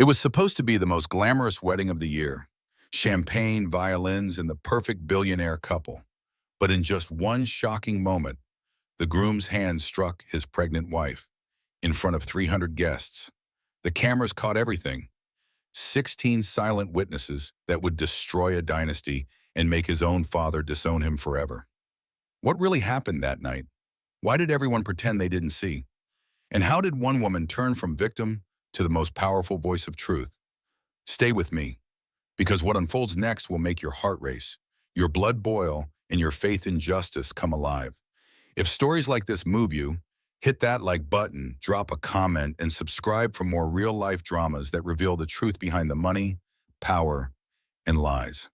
It was supposed to be the most glamorous wedding of the year. Champagne, violins, and the perfect billionaire couple. But in just one shocking moment, the groom's hand struck his pregnant wife in front of 300 guests. The cameras caught everything. 16 silent witnesses that would destroy a dynasty and make his own father disown him forever. What really happened that night? Why did everyone pretend they didn't see? And how did one woman turn from victim to the most powerful voice of truth? Stay with me, because what unfolds next will make your heart race, your blood boil, and your faith in justice come alive. If stories like this move you, hit that like button, drop a comment, and subscribe for more real-life dramas that reveal the truth behind the money, power, and lies.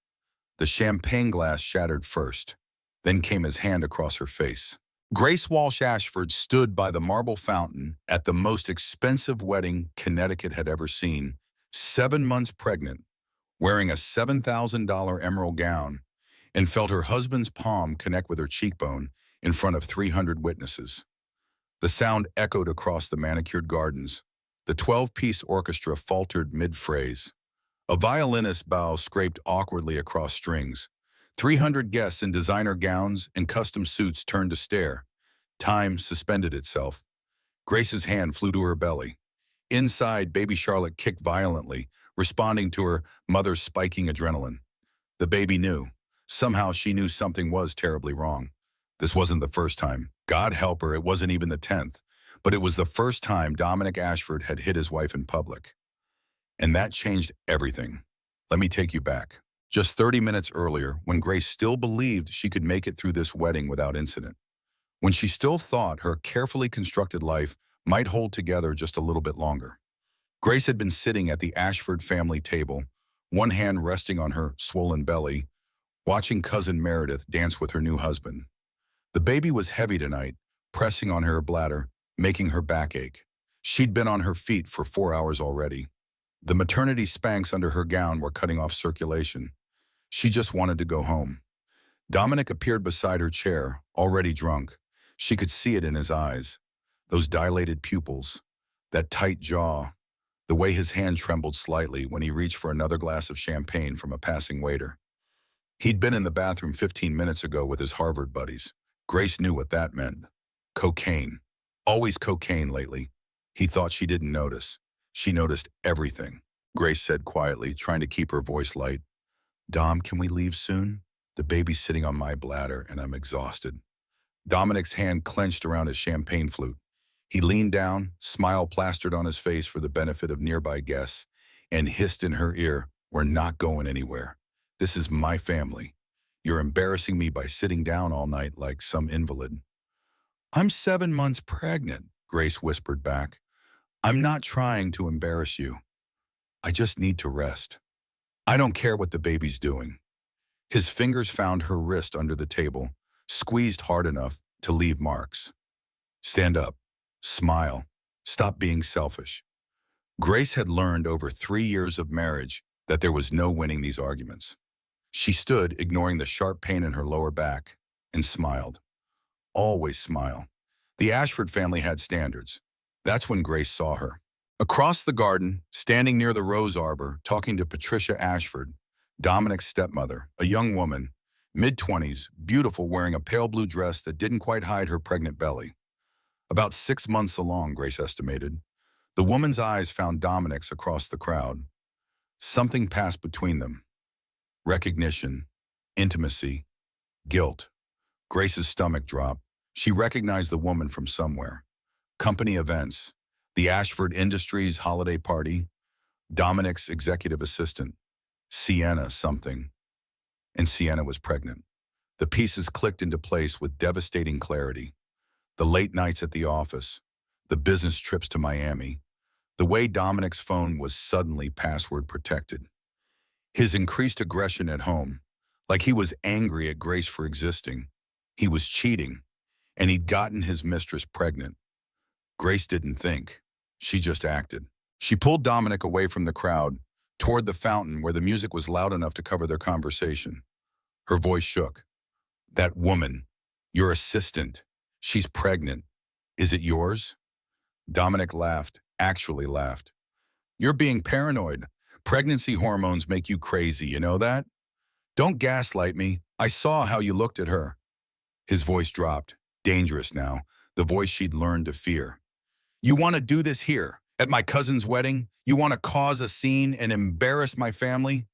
The champagne glass shattered first. Then came his hand across her face. Grace Walsh Ashford stood by the marble fountain at the most expensive wedding Connecticut had ever seen, 7 months pregnant, wearing a $7,000 emerald gown, and felt her husband's palm connect with her cheekbone in front of 300 witnesses. The sound echoed across the manicured gardens. The 12-piece orchestra faltered mid-phrase. A violinist's bow scraped awkwardly across strings. 300 guests in designer gowns and custom suits turned to stare. Time suspended itself. Grace's hand flew to her belly. Inside, baby Charlotte kicked violently, responding to her mother's spiking adrenaline. The baby knew. Somehow she knew something was terribly wrong. This wasn't the first time. God help her, it wasn't even the 10th. But it was the first time Dominic Ashford had hit his wife in public. And that changed everything. Let me take you back. Just 30 minutes earlier, when Grace still believed she could make it through this wedding without incident. When she still thought her carefully constructed life might hold together just a little bit longer. Grace had been sitting at the Ashford family table, one hand resting on her swollen belly, watching cousin Meredith dance with her new husband. The baby was heavy tonight, pressing on her bladder, making her back ache. She'd been on her feet for 4 hours already. The maternity Spanx under her gown were cutting off circulation. She just wanted to go home. Dominic appeared beside her chair, already drunk. She could see it in his eyes. Those dilated pupils, that tight jaw, the way his hand trembled slightly when he reached for another glass of champagne from a passing waiter. He'd been in the bathroom 15 minutes ago with his Harvard buddies. Grace knew what that meant. Cocaine. Always cocaine lately. He thought she didn't notice. She noticed everything. Grace said quietly, trying to keep her voice light. Dom, can we leave soon? The baby's sitting on my bladder and I'm exhausted. Dominic's hand clenched around his champagne flute. He leaned down, smile plastered on his face for the benefit of nearby guests, and hissed in her ear, "We're not going anywhere. This is my family. You're embarrassing me by sitting down all night like some invalid." "I'm 7 months pregnant," Grace whispered back. "I'm not trying to embarrass you. I just need to rest. I don't care what the baby's doing." His fingers found her wrist under the table, squeezed hard enough to leave marks. "Stand up. Smile. Stop being selfish." Grace had learned over 3 years of marriage that there was no winning these arguments. She stood, ignoring the sharp pain in her lower back, and smiled. Always smile. The Ashford family had standards. That's when Grace saw her. Across the garden, standing near the rose arbor, talking to Patricia Ashford, Dominic's stepmother, a young woman, mid-20s, beautiful, wearing a pale blue dress that didn't quite hide her pregnant belly. About 6 months along, Grace estimated. The woman's eyes found Dominic's across the crowd. Something passed between them. Recognition, intimacy, guilt. Grace's stomach dropped. She recognized the woman from somewhere. Company events, the Ashford Industries holiday party, Dominic's executive assistant, Sienna something. And Sienna was pregnant. The pieces clicked into place with devastating clarity. The late nights at the office, the business trips to Miami, the way Dominic's phone was suddenly password protected. His increased aggression at home, like he was angry at Grace for existing. He was cheating, and he'd gotten his mistress pregnant. Grace didn't think. She just acted. She pulled Dominic away from the crowd, toward the fountain where the music was loud enough to cover their conversation. Her voice shook. "That woman, your assistant, she's pregnant. Is it yours?" Dominic laughed, actually laughed. You're being paranoid. Pregnancy hormones make you crazy, you know that? Don't gaslight me. I saw how you looked at her. His voice dropped, dangerous now, the voice she'd learned to fear. You want to do this here, at my cousin's wedding? You want to cause a scene and embarrass my family?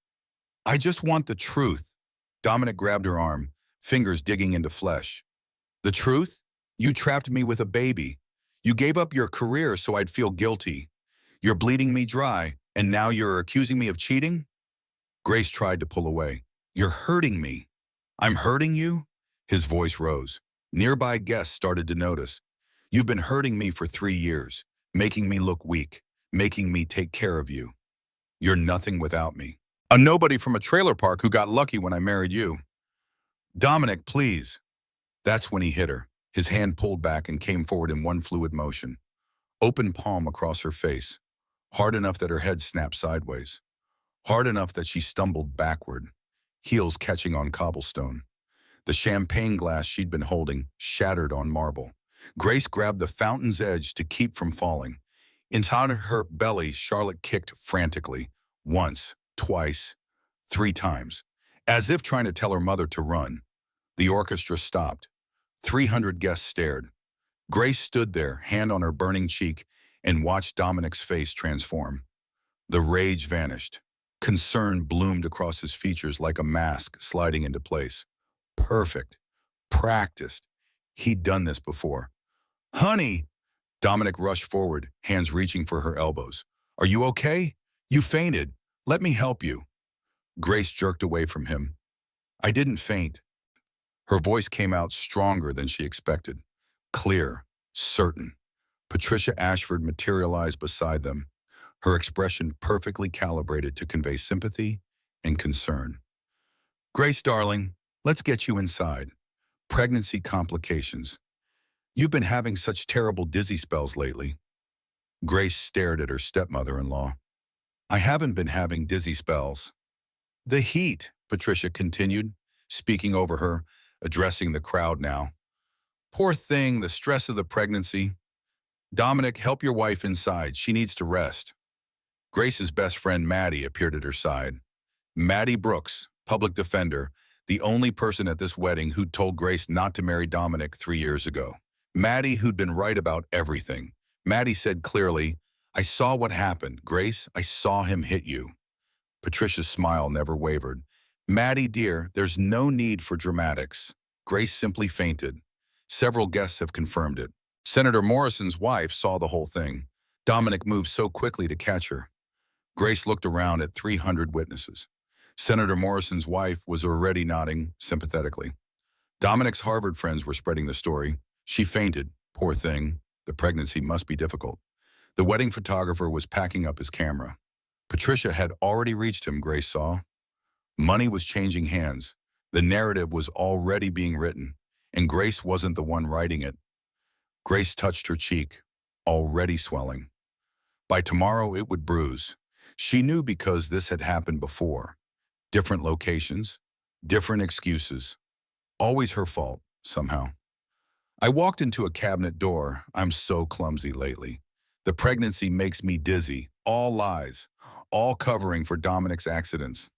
I just want the truth. Dominic grabbed her arm, fingers digging into flesh. The truth? You trapped me with a baby. You gave up your career so I'd feel guilty. You're bleeding me dry, and now you're accusing me of cheating? Grace tried to pull away. You're hurting me. I'm hurting you? His voice rose. Nearby guests started to notice. You've been hurting me for 3 years, making me look weak, making me take care of you. You're nothing without me. A nobody from a trailer park who got lucky when I married you. Dominic, please. That's when he hit her. His hand pulled back and came forward in one fluid motion. Open palm across her face. Hard enough that her head snapped sideways. Hard enough that she stumbled backward, heels catching on cobblestone. The champagne glass she'd been holding shattered on marble. Grace grabbed the fountain's edge to keep from falling. Inside her belly, Charlotte kicked frantically. Once, twice, 3 times. As if trying to tell her mother to run. The orchestra stopped. 300 guests stared. Grace stood there, hand on her burning cheek, and watched Dominic's face transform. The rage vanished. Concern bloomed across his features like a mask sliding into place. Perfect. Practiced. He'd done this before. Honey! Dominic rushed forward, hands reaching for her elbows. Are you okay? You fainted. Let me help you. Grace jerked away from him. I didn't faint. Her voice came out stronger than she expected. Clear, certain. Patricia Ashford materialized beside them, her expression perfectly calibrated to convey sympathy and concern. Grace, darling, let's get you inside. Pregnancy complications. You've been having such terrible dizzy spells lately. Grace stared at her stepmother-in-law. I haven't been having dizzy spells. The heat, Patricia continued, speaking over her, addressing the crowd now. Poor thing, the stress of the pregnancy. Dominic, help your wife inside. She needs to rest. Grace's best friend, Maddie, appeared at her side. Maddie Brooks, public defender, the only person at this wedding who'd told Grace not to marry Dominic 3 years ago. Maddie, who'd been right about everything. Maddie said clearly, I saw what happened. Grace, I saw him hit you. Patricia's smile never wavered. Maddie, dear, there's no need for dramatics. Grace simply fainted. Several guests have confirmed it. Senator Morrison's wife saw the whole thing. Dominic moved so quickly to catch her. Grace looked around at 300 witnesses. Senator Morrison's wife was already nodding sympathetically. Dominic's Harvard friends were spreading the story. She fainted. Poor thing. The pregnancy must be difficult. The wedding photographer was packing up his camera. Patricia had already reached him, Grace saw. Money was changing hands. The narrative was already being written, and Grace wasn't the one writing it. Grace touched her cheek, already swelling. By tomorrow, it would bruise. She knew because this had happened before. Different locations, different excuses. Always her fault, somehow. I walked into a cabinet door. I'm so clumsy lately. The pregnancy makes me dizzy. All lies. All covering for Dominic's accidents.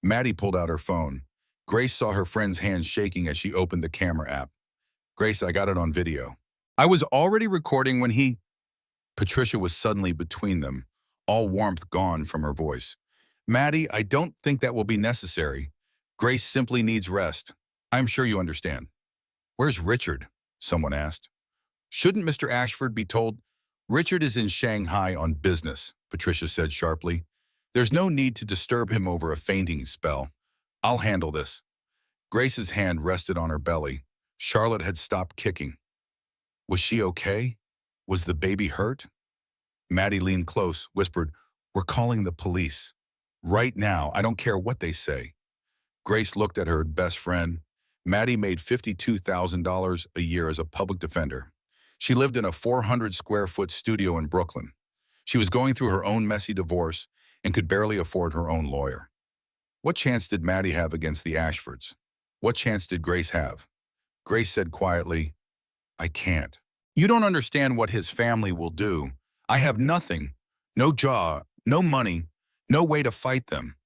Maddie pulled out her phone. Grace saw her friend's hand shaking as she opened the camera app. Grace, I got it on video. I was already recording when he... Patricia was suddenly between them, all warmth gone from her voice. Maddie, I don't think that will be necessary. Grace simply needs rest. I'm sure you understand. Where's Richard? Someone asked. Shouldn't Mr. Ashford be told? Richard is in Shanghai on business, Patricia said sharply. There's no need to disturb him over a fainting spell. I'll handle this. Grace's hand rested on her belly. Charlotte had stopped kicking. Was she okay? Was the baby hurt? Maddie leaned close, whispered, We're calling the police. Right now, I don't care what they say. Grace looked at her best friend. Maddie made $52,000 a year as a public defender. She lived in a 400-square-foot studio in Brooklyn. She was going through her own messy divorce and could barely afford her own lawyer. What chance did Maddie have against the Ashfords? What chance did Grace have? Grace said quietly, I can't. You don't understand what his family will do. I have nothing. No jaw, no money, no way to fight them.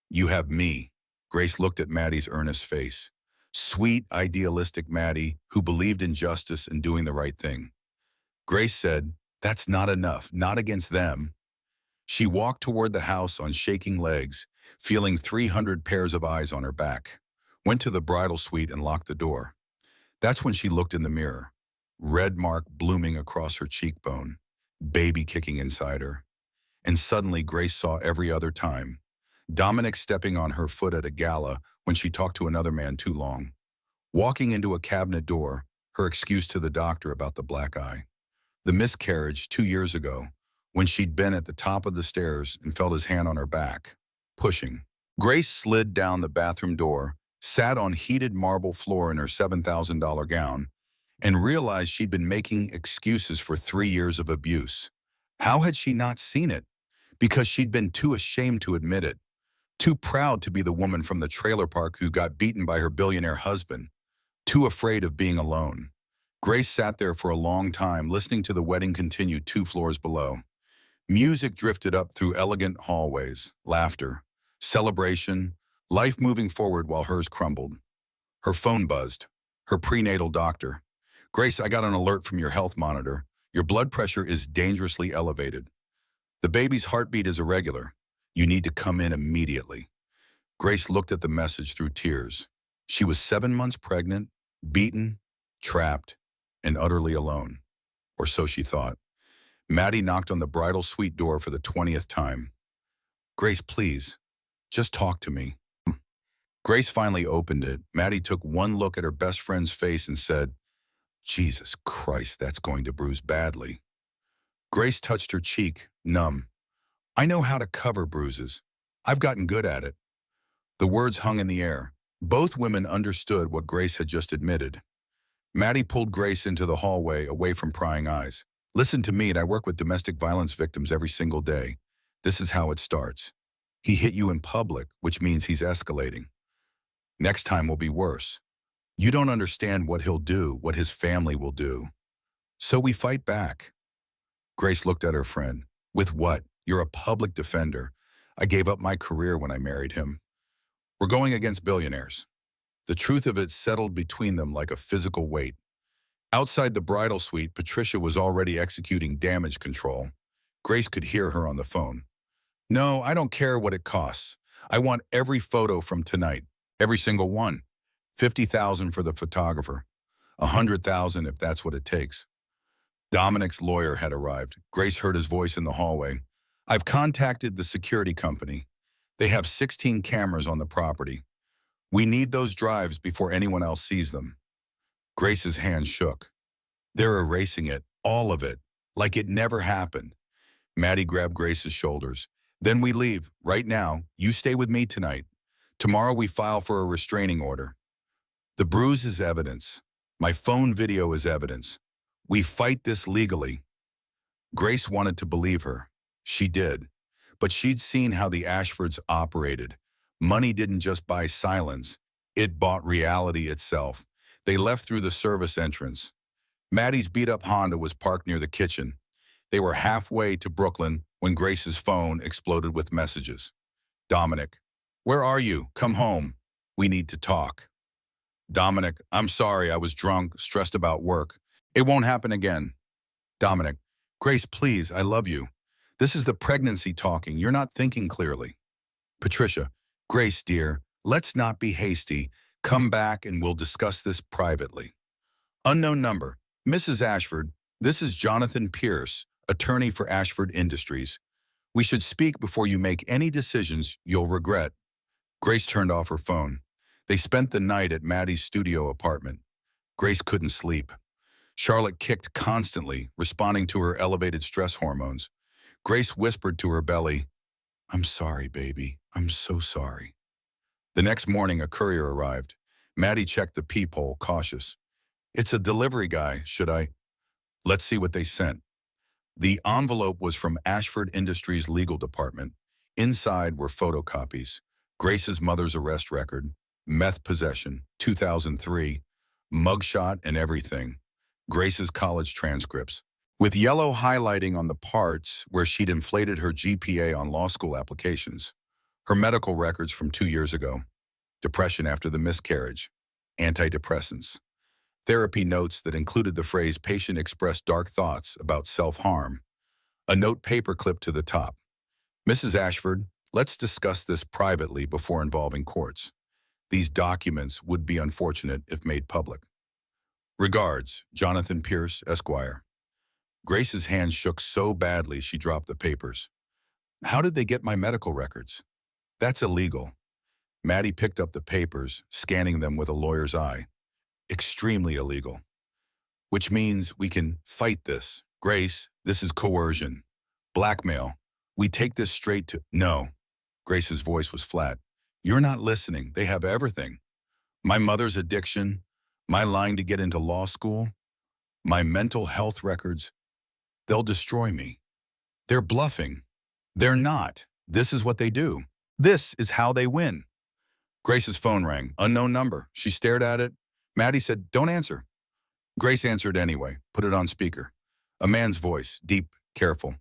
You have me. Grace looked at Maddie's earnest face. Sweet, idealistic Maddie, who believed in justice and doing the right thing. Grace said, that's not enough, not against them. She walked toward the house on shaking legs, feeling 300 pairs of eyes on her back. Went to the bridal suite and locked the door. That's when she looked in the mirror. Red mark blooming across her cheekbone, baby kicking inside her. And suddenly Grace saw every other time. Dominic stepping on her foot at a gala when she talked to another man too long. Walking into a cabinet door, her excuse to the doctor about the black eye. The miscarriage 2 years ago, when she'd been at the top of the stairs and felt his hand on her back, pushing. Grace slid down the bathroom door, sat on heated marble floor in her $7,000 gown, and realized she'd been making excuses for 3 years of abuse. How had she not seen it? Because she'd been too ashamed to admit it, too proud to be the woman from the trailer park who got beaten by her billionaire husband, too afraid of being alone. Grace sat there for a long time, listening to the wedding continue 2 floors below. Music drifted up through elegant hallways, laughter, celebration, life moving forward while hers crumbled. Her phone buzzed. Her prenatal doctor. Grace, I got an alert from your health monitor. Your blood pressure is dangerously elevated. The baby's heartbeat is irregular. You need to come in immediately. Grace looked at the message through tears. She was 7 months pregnant, beaten, trapped, and utterly alone. Or so she thought. Maddie knocked on the bridal suite door for the 20th time. Grace, please, just talk to me. Grace finally opened it. Maddie took one look at her best friend's face and said, Jesus Christ, that's going to bruise badly. Grace touched her cheek, numb. I know how to cover bruises. I've gotten good at it. The words hung in the air. Both women understood what Grace had just admitted. Maddie pulled Grace into the hallway, away from prying eyes. Listen to me, and I work with domestic violence victims every single day. This is how it starts. He hit you in public, which means he's escalating. Next time will be worse. You don't understand what he'll do, what his family will do. So we fight back. Grace looked at her friend. With what? You're a public defender. I gave up my career when I married him. We're going against billionaires. The truth of it settled between them like a physical weight. Outside the bridal suite, Patricia was already executing damage control. Grace could hear her on the phone. No, I don't care what it costs. I want every photo from tonight. Every single one. 50,000 for the photographer. 100,000 if that's what it takes. Dominic's lawyer had arrived. Grace heard his voice in the hallway. I've contacted the security company. They have 16 cameras on the property. We need those drives before anyone else sees them. Grace's hand shook. They're erasing it, all of it, like it never happened. Maddie grabbed Grace's shoulders. Then we leave, right now. You stay with me tonight. Tomorrow we file for a restraining order. The bruise is evidence. My phone video is evidence. We fight this legally. Grace wanted to believe her. She did. But she'd seen how the Ashfords operated. Money didn't just buy silence. It bought reality itself. They left through the service entrance. Maddie's beat-up Honda was parked near the kitchen. They were halfway to Brooklyn when Grace's phone exploded with messages. Dominic, where are you? Come home. We need to talk. Dominic, I'm sorry, I was drunk, stressed about work. It won't happen again. Dominic, Grace, please, I love you. This is the pregnancy talking. You're not thinking clearly. Patricia, Grace, dear, let's not be hasty. Come back and we'll discuss this privately. Unknown number. Mrs. Ashford, this is Jonathan Pierce, attorney for Ashford Industries. We should speak before you make any decisions you'll regret. Grace turned off her phone. They spent the night at Maddie's studio apartment. Grace couldn't sleep. Charlotte kicked constantly, responding to her elevated stress hormones. Grace whispered to her belly, I'm sorry, baby. I'm so sorry. The next morning, a courier arrived. Maddie checked the peephole, cautious. It's a delivery guy, should I? Let's see what they sent. The envelope was from Ashford Industries' legal department. Inside were photocopies. Grace's mother's arrest record, meth possession, 2003, mugshot and everything. Grace's college transcripts. with yellow highlighting on the parts where she'd inflated her GPA on law school applications, her medical records from 2 years ago, depression after the miscarriage, antidepressants, therapy notes that included the phrase patient expressed dark thoughts about self-harm, a note paper clipped to the top. Mrs. Ashford, let's discuss this privately before involving courts. These documents would be unfortunate if made public. Regards, Jonathan Pierce, Esquire. Grace's hand shook so badly she dropped the papers. How did they get my medical records? That's illegal. Maddie picked up the papers, scanning them with a lawyer's eye. Extremely illegal. Which means we can fight this. Grace, this is coercion. Blackmail. We take this straight to— No. Grace's voice was flat. You're not listening. They have everything. My mother's addiction, my lying to get into law school, my mental health records. They'll destroy me. They're bluffing. They're not. This is what they do. This is how they win. Grace's phone rang. Unknown number. She stared at it. Maddie said, "Don't answer." Grace answered anyway, put it on speaker. A man's voice, deep, careful.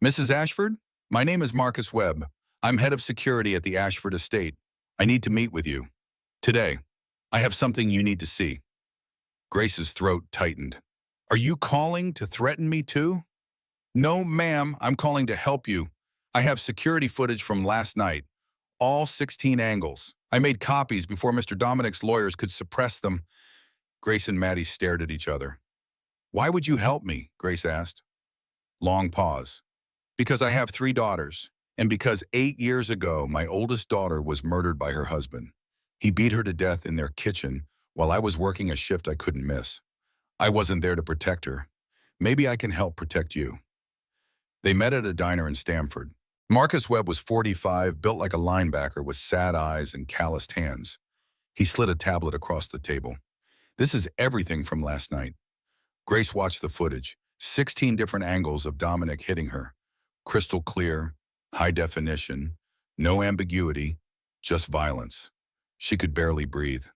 "Mrs. Ashford, my name is Marcus Webb. I'm head of security at the Ashford estate. I need to meet with you. Today. I have something you need to see." Grace's throat tightened. "Are you calling to threaten me too?" "No, ma'am, I'm calling to help you. I have security footage from last night. All 16 angles. I made copies before Mr. Dominic's lawyers could suppress them." Grace and Maddie stared at each other. "Why would you help me?" Grace asked. Long pause. "Because I have 3 daughters, and because 8 years ago my oldest daughter was murdered by her husband. He beat her to death in their kitchen while I was working a shift I couldn't miss. I wasn't there to protect her. Maybe I can help protect you." They met at a diner in Stamford. Marcus Webb was 45, built like a linebacker with sad eyes and calloused hands. He slid a tablet across the table. "This is everything from last night." Grace watched the footage, 16 different angles of Dominic hitting her. Crystal clear, high definition, no ambiguity, just violence. She could barely breathe.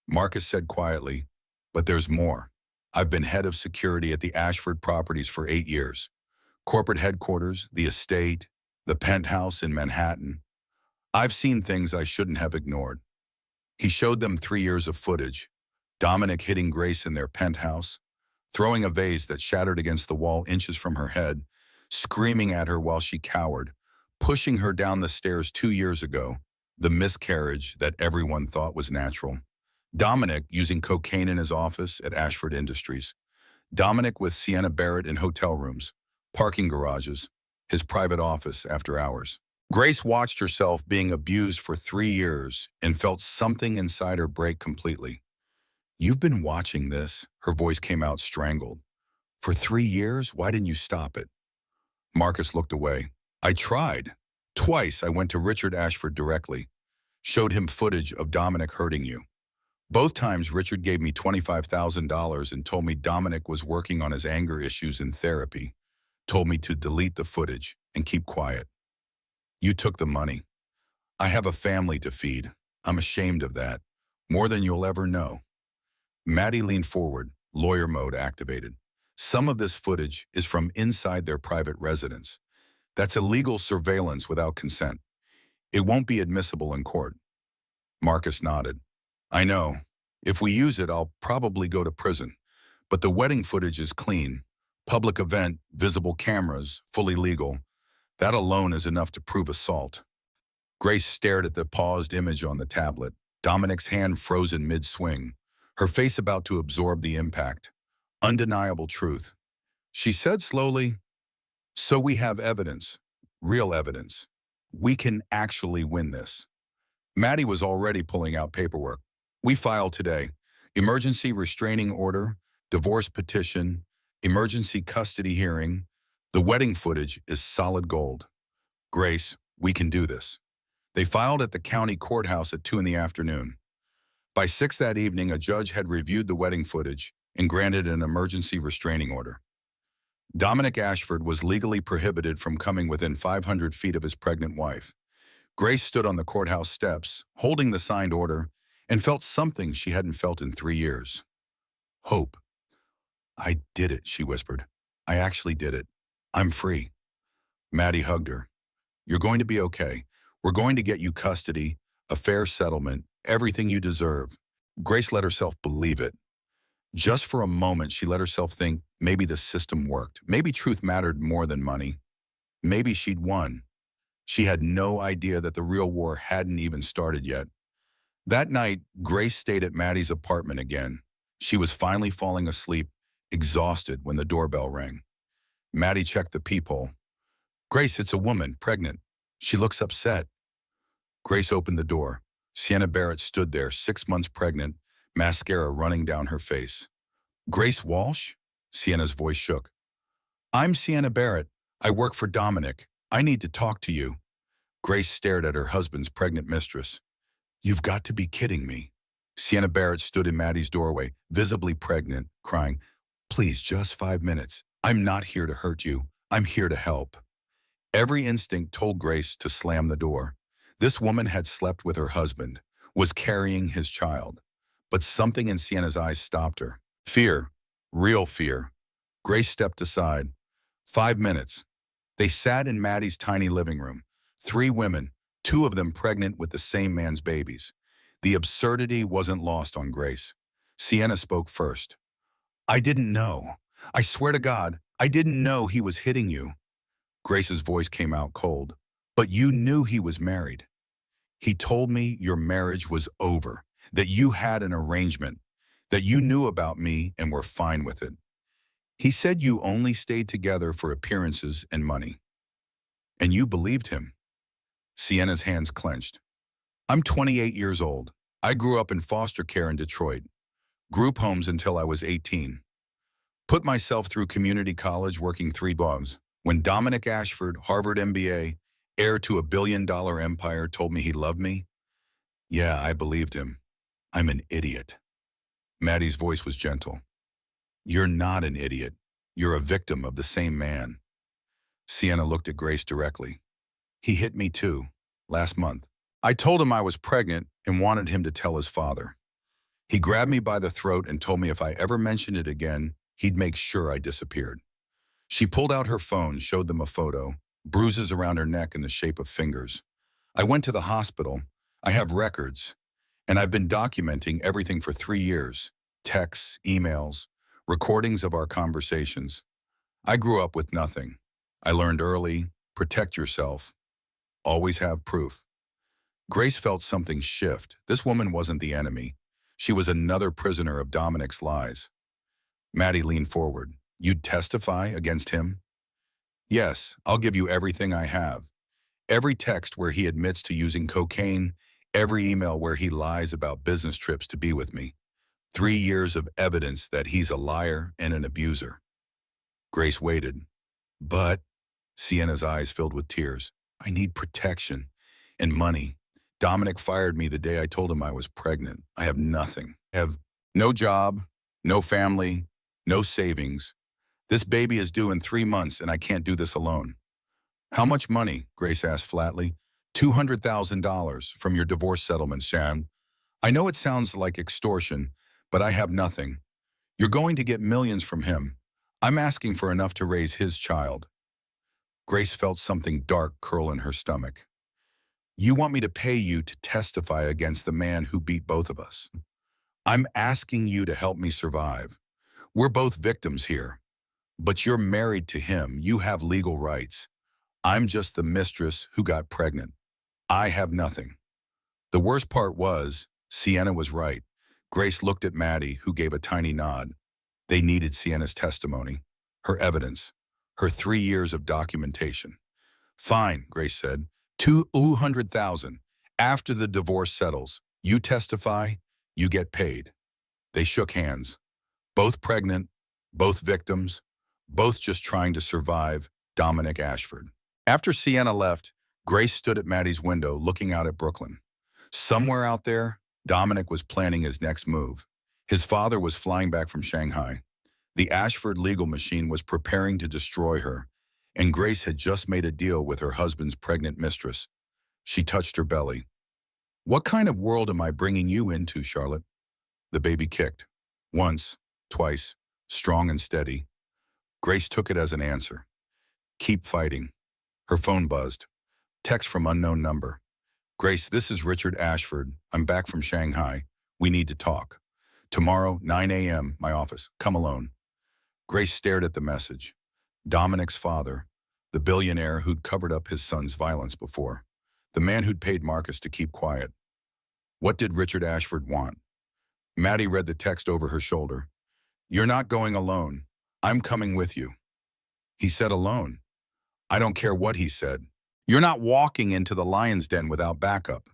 Marcus said quietly, "But there's more. I've been head of security at the Ashford properties for 8 years. Corporate headquarters, the estate, the penthouse in Manhattan. I've seen things I shouldn't have ignored." He showed them 3 years of footage. Dominic hitting Grace in their penthouse, throwing a vase that shattered against the wall inches from her head, screaming at her while she cowered, pushing her down the stairs 2 years ago, the miscarriage that everyone thought was natural. Dominic using cocaine in his office at Ashford Industries. Dominic with Sienna Barrett in hotel rooms, parking garages, his private office after hours. Grace watched herself being abused for 3 years and felt something inside her break completely. "You've been watching this," her voice came out strangled. "For 3 years? Why didn't you stop it?" Marcus looked away. "I tried. Twice I went to Richard Ashford directly, showed him footage of Dominic hurting you. Both times Richard gave me $25,000 and told me Dominic was working on his anger issues in therapy, told me to delete the footage and keep quiet. You took the money. I have a family to feed. I'm ashamed of that, more than you'll ever know." Maddie leaned forward, lawyer mode activated. "Some of this footage is from inside their private residence. That's illegal surveillance without consent. It won't be admissible in court." Marcus nodded. "I know. If we use it, I'll probably go to prison. But the wedding footage is clean. Public event, visible cameras, fully legal. That alone is enough to prove assault." Grace stared at the paused image on the tablet, Dominic's hand frozen mid-swing, her face about to absorb the impact. Undeniable truth. She said slowly, "So we have evidence, real evidence. We can actually win this." Maddie was already pulling out paperwork. "We filed today. Emergency restraining order, divorce petition, emergency custody hearing. The wedding footage is solid gold. Grace, we can do this." They filed at the county courthouse at 2 in the afternoon. By 6 that evening, a judge had reviewed the wedding footage and granted an emergency restraining order. Dominic Ashford was legally prohibited from coming within 500 feet of his pregnant wife. Grace stood on the courthouse steps, holding the signed order, and felt something she hadn't felt in 3 years. Hope. "I did it," she whispered. I actually did it. I'm free. Maddie hugged her. You're going to be okay. We're going to get you custody, a fair settlement, everything you deserve. Grace let herself believe it. Just for a moment, she let herself think maybe the system worked. Maybe truth mattered more than money. Maybe she'd won. She had no idea that the real war hadn't even started yet. That night, Grace stayed at Maddie's apartment again. She was finally falling asleep, exhausted when the doorbell rang. Maddie checked the peephole. Grace, it's a woman, pregnant. She looks upset. Grace opened the door. Sienna Barrett stood there, 6 months pregnant, mascara running down her face. Grace Walsh? Sienna's voice shook. I'm Sienna Barrett. I work for Dominic. I need to talk to you. Grace stared at her husband's pregnant mistress. You've got to be kidding me. Sienna Barrett stood in Maddie's doorway, visibly pregnant, crying, Please, just 5 minutes. I'm not here to hurt you. I'm here to help. Every instinct told Grace to slam the door. This woman had slept with her husband, was carrying his child. But something in Sienna's eyes stopped her. Fear. Real fear. Grace stepped aside. 5 minutes. They sat in Maddie's tiny living room. 3 women, 2 of them pregnant with the same man's babies. The absurdity wasn't lost on Grace. Sienna spoke first. I didn't know. I swear to God, I didn't know he was hitting you. Grace's voice came out cold. But you knew he was married. He told me your marriage was over, that you had an arrangement, that you knew about me and were fine with it. He said you only stayed together for appearances and money. And you believed him. Sienna's hands clenched. I'm 28 years old. I grew up in foster care in Detroit. Group homes until I was 18. Put myself through community college working 3 jobs. When Dominic Ashford, Harvard MBA, heir to a billion-dollar empire, told me he loved me, yeah, I believed him. I'm an idiot. Maddie's voice was gentle. You're not an idiot. You're a victim of the same man. Sienna looked at Grace directly. He hit me too, last month. I told him I was pregnant and wanted him to tell his father. He grabbed me by the throat and told me if I ever mentioned it again, he'd make sure I disappeared. She pulled out her phone, showed them a photo, bruises around her neck in the shape of fingers. I went to the hospital. I have records, and I've been documenting everything for 3 years. Texts, emails, recordings of our conversations. I grew up with nothing. I learned early, protect yourself. Always have proof. Grace felt something shift. This woman wasn't the enemy. She was another prisoner of Dominic's lies. Maddie leaned forward. You'd testify against him? Yes, I'll give you everything I have. Every text where he admits to using cocaine, every email where he lies about business trips to be with me. 3 years of evidence that he's a liar and an abuser. Grace waited. But, Sienna's eyes filled with tears, I need protection and money. Dominic fired me the day I told him I was pregnant. I have nothing. I have no job, no family, no savings. This baby is due in 3 months and I can't do this alone. How much money? Grace asked flatly. $200,000 from your divorce settlement, Sam. I know it sounds like extortion, but I have nothing. You're going to get millions from him. I'm asking for enough to raise his child. Grace felt something dark curl in her stomach. You want me to pay you to testify against the man who beat both of us. I'm asking you to help me survive. We're both victims here. But you're married to him. You have legal rights. I'm just the mistress who got pregnant. I have nothing. The worst part was, Sienna was right. Grace looked at Maddie, who gave a tiny nod. They needed Sienna's testimony, her evidence, her 3 years of documentation. Fine, Grace said. 200,000. After the divorce settles, you testify, you get paid. They shook hands. Both pregnant, both victims, both just trying to survive Dominic Ashford. After Sienna left, Grace stood at Maddie's window looking out at Brooklyn. Somewhere out there, Dominic was planning his next move. His father was flying back from Shanghai. The Ashford legal machine was preparing to destroy her, and Grace had just made a deal with her husband's pregnant mistress. She touched her belly. What kind of world am I bringing you into, Charlotte? The baby kicked. Once, twice, strong and steady. Grace took it as an answer. Keep fighting. Her phone buzzed. Text from unknown number. Grace, this is Richard Ashford. I'm back from Shanghai. We need to talk. Tomorrow, 9 a.m., my office. Come alone. Grace stared at the message. Dominic's father, the billionaire who'd covered up his son's violence before. The man who'd paid Marcus to keep quiet. What did Richard Ashford want? Maddie read the text over her shoulder. You're not going alone. I'm coming with you. He said alone. I don't care what he said. You're not walking into the lion's den without backup.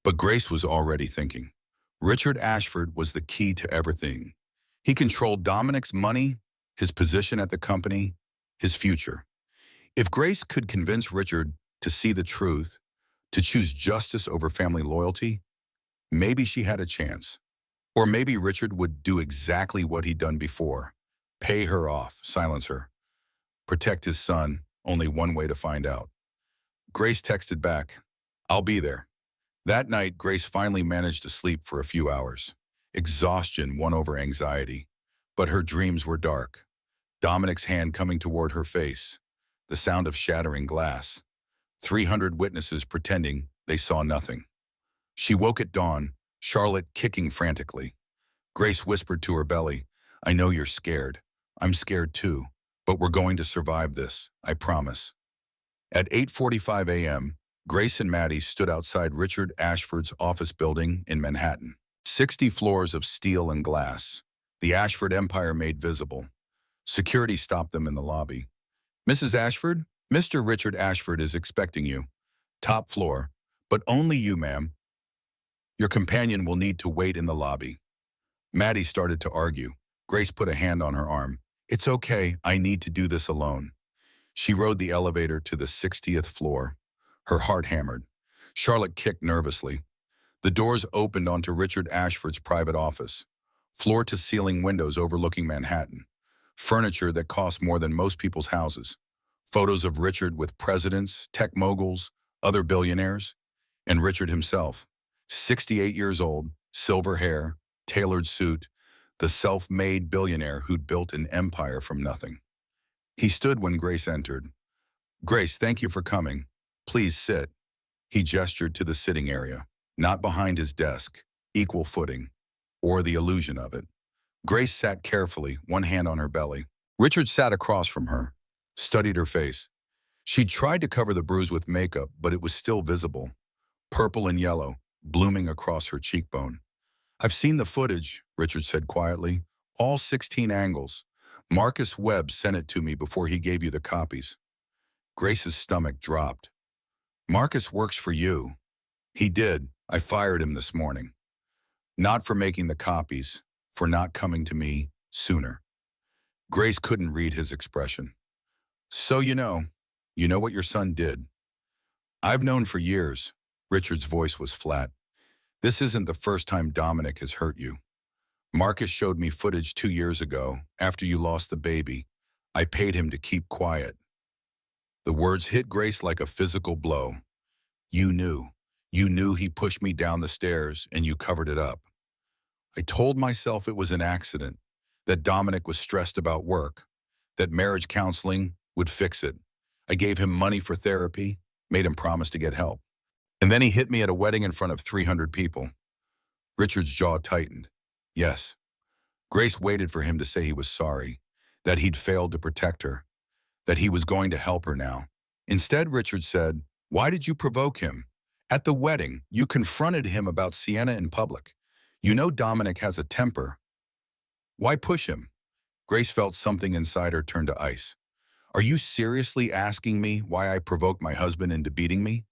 But Grace was already thinking. Richard Ashford was the key to everything. He controlled Dominic's money, his position at the company, his future. If Grace could convince Richard to see the truth, to choose justice over family loyalty, maybe she had a chance. Or maybe Richard would do exactly what he'd done before. Pay her off, silence her. Protect his son, only one way to find out. Grace texted back, I'll be there. That night, Grace finally managed to sleep for a few hours. Exhaustion won over anxiety. But her dreams were dark. Dominic's hand coming toward her face. The sound of shattering glass. 300 witnesses pretending they saw nothing. She woke at dawn, Charlotte kicking frantically. Grace whispered to her belly, I know you're scared. I'm scared too. But we're going to survive this, I promise. At 8:45 a.m., Grace and Maddie stood outside Richard Ashford's office building in Manhattan. 60 floors of steel and glass. The Ashford empire made visible. Security stopped them in the lobby. Mrs. Ashford, Mr. Richard Ashford is expecting you. Top floor, but only you, ma'am. Your companion will need to wait in the lobby. Maddie started to argue. Grace put a hand on her arm. It's okay, I need to do this alone. She rode the elevator to the 60th floor. Her heart hammered. Charlotte kicked nervously. The doors opened onto Richard Ashford's private office. Floor-to-ceiling windows overlooking Manhattan. Furniture that cost more than most people's houses. Photos of Richard with presidents, tech moguls, other billionaires. And Richard himself. 68 years old, silver hair, tailored suit, the self-made billionaire who'd built an empire from nothing. He stood when Grace entered. Grace, thank you for coming. Please sit. He gestured to the sitting area, not behind his desk, equal footing, or the illusion of it. Grace sat carefully, one hand on her belly. Richard sat across from her, studied her face. She'd tried to cover the bruise with makeup, but it was still visible, purple and yellow, blooming across her cheekbone. I've seen the footage, Richard said quietly, all 16 angles. Marcus Webb sent it to me before he gave you the copies. Grace's stomach dropped. Marcus works for you. He did. I fired him this morning. Not for making the copies, for not coming to me sooner. Grace couldn't read his expression. So you know what your son did. I've known for years. Richard's voice was flat. This isn't the first time Dominic has hurt you. Marcus showed me footage 2 years ago, after you lost the baby. I paid him to keep quiet. The words hit Grace like a physical blow. You knew he pushed me down the stairs and you covered it up. I told myself it was an accident, that Dominic was stressed about work, that marriage counseling would fix it. I gave him money for therapy, made him promise to get help. And then he hit me at a wedding in front of 300 people. Richard's jaw tightened. Yes. Grace waited for him to say he was sorry, that he'd failed to protect her, that he was going to help her now. Instead, Richard said, why did you provoke him? At the wedding, you confronted him about Sienna in public. You know Dominic has a temper. Why push him? Grace felt something inside her turn to ice. Are you seriously asking me why I provoked my husband into beating me?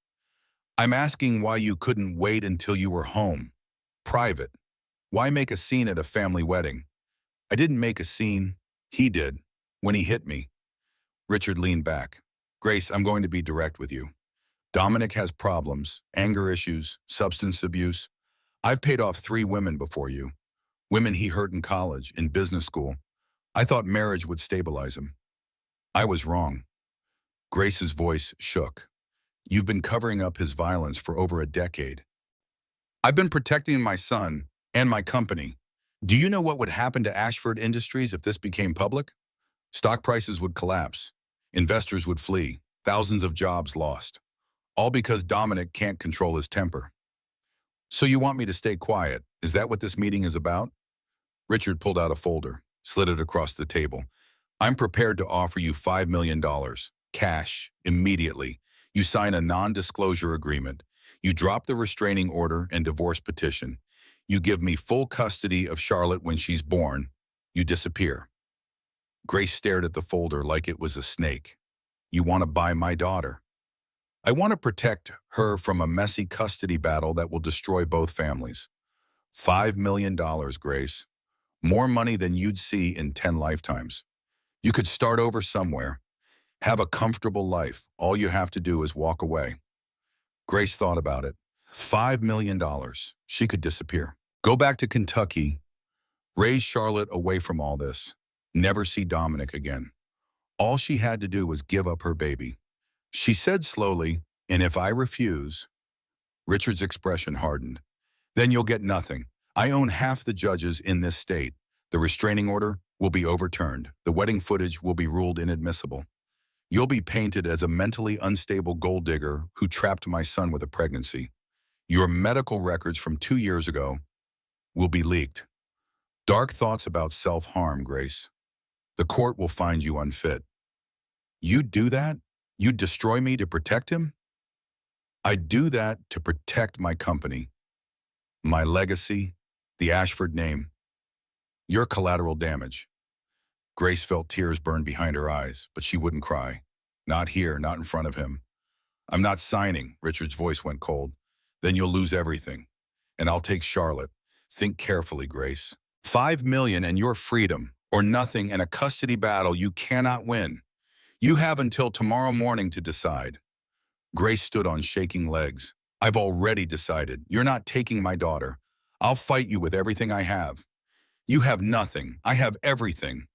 I'm asking why you couldn't wait until you were home, private. Why make a scene at a family wedding? I didn't make a scene. He did, when he hit me. Richard leaned back. Grace, I'm going to be direct with you. Dominic has problems, anger issues, substance abuse. I've paid off 3 women before you. Women he hurt in college, in business school. I thought marriage would stabilize him. I was wrong. Grace's voice shook. You've been covering up his violence for over a decade. I've been protecting my son and my company. Do you know what would happen to Ashford Industries if this became public? Stock prices would collapse. Investors would flee. Thousands of jobs lost. All because Dominic can't control his temper. So you want me to stay quiet? Is that what this meeting is about? Richard pulled out a folder, slid it across the table. I'm prepared to offer you $5 million, cash, immediately. You sign a non-disclosure agreement. You drop the restraining order and divorce petition. You give me full custody of Charlotte when she's born. You disappear. Grace stared at the folder like it was a snake. You want to buy my daughter? I want to protect her from a messy custody battle that will destroy both families. $5 million, Grace. More money than you'd see in 10 lifetimes. You could start over somewhere. Have a comfortable life. All you have to do is walk away. Grace thought about it. $5 million. She could disappear. Go back to Kentucky. Raise Charlotte away from all this. Never see Dominic again. All she had to do was give up her baby. She said slowly, and if I refuse, Richard's expression hardened. Then you'll get nothing. I own half the judges in this state. The restraining order will be overturned. The wedding footage will be ruled inadmissible. You'll be painted as a mentally unstable gold digger who trapped my son with a pregnancy. Your medical records from 2 years ago will be leaked. Dark thoughts about self-harm, Grace. The court will find you unfit. You'd do that? You'd destroy me to protect him? I'd do that to protect my company, my legacy, the Ashford name. You're collateral damage. Grace felt tears burn behind her eyes, but she wouldn't cry. Not here, not in front of him. I'm not signing, Richard's voice went cold. Then you'll lose everything. And I'll take Charlotte. Think carefully, Grace. $5 million and your freedom, or nothing and a custody battle you cannot win. You have until tomorrow morning to decide. Grace stood on shaking legs. I've already decided. You're not taking my daughter. I'll fight you with everything I have. You have nothing. I have everything.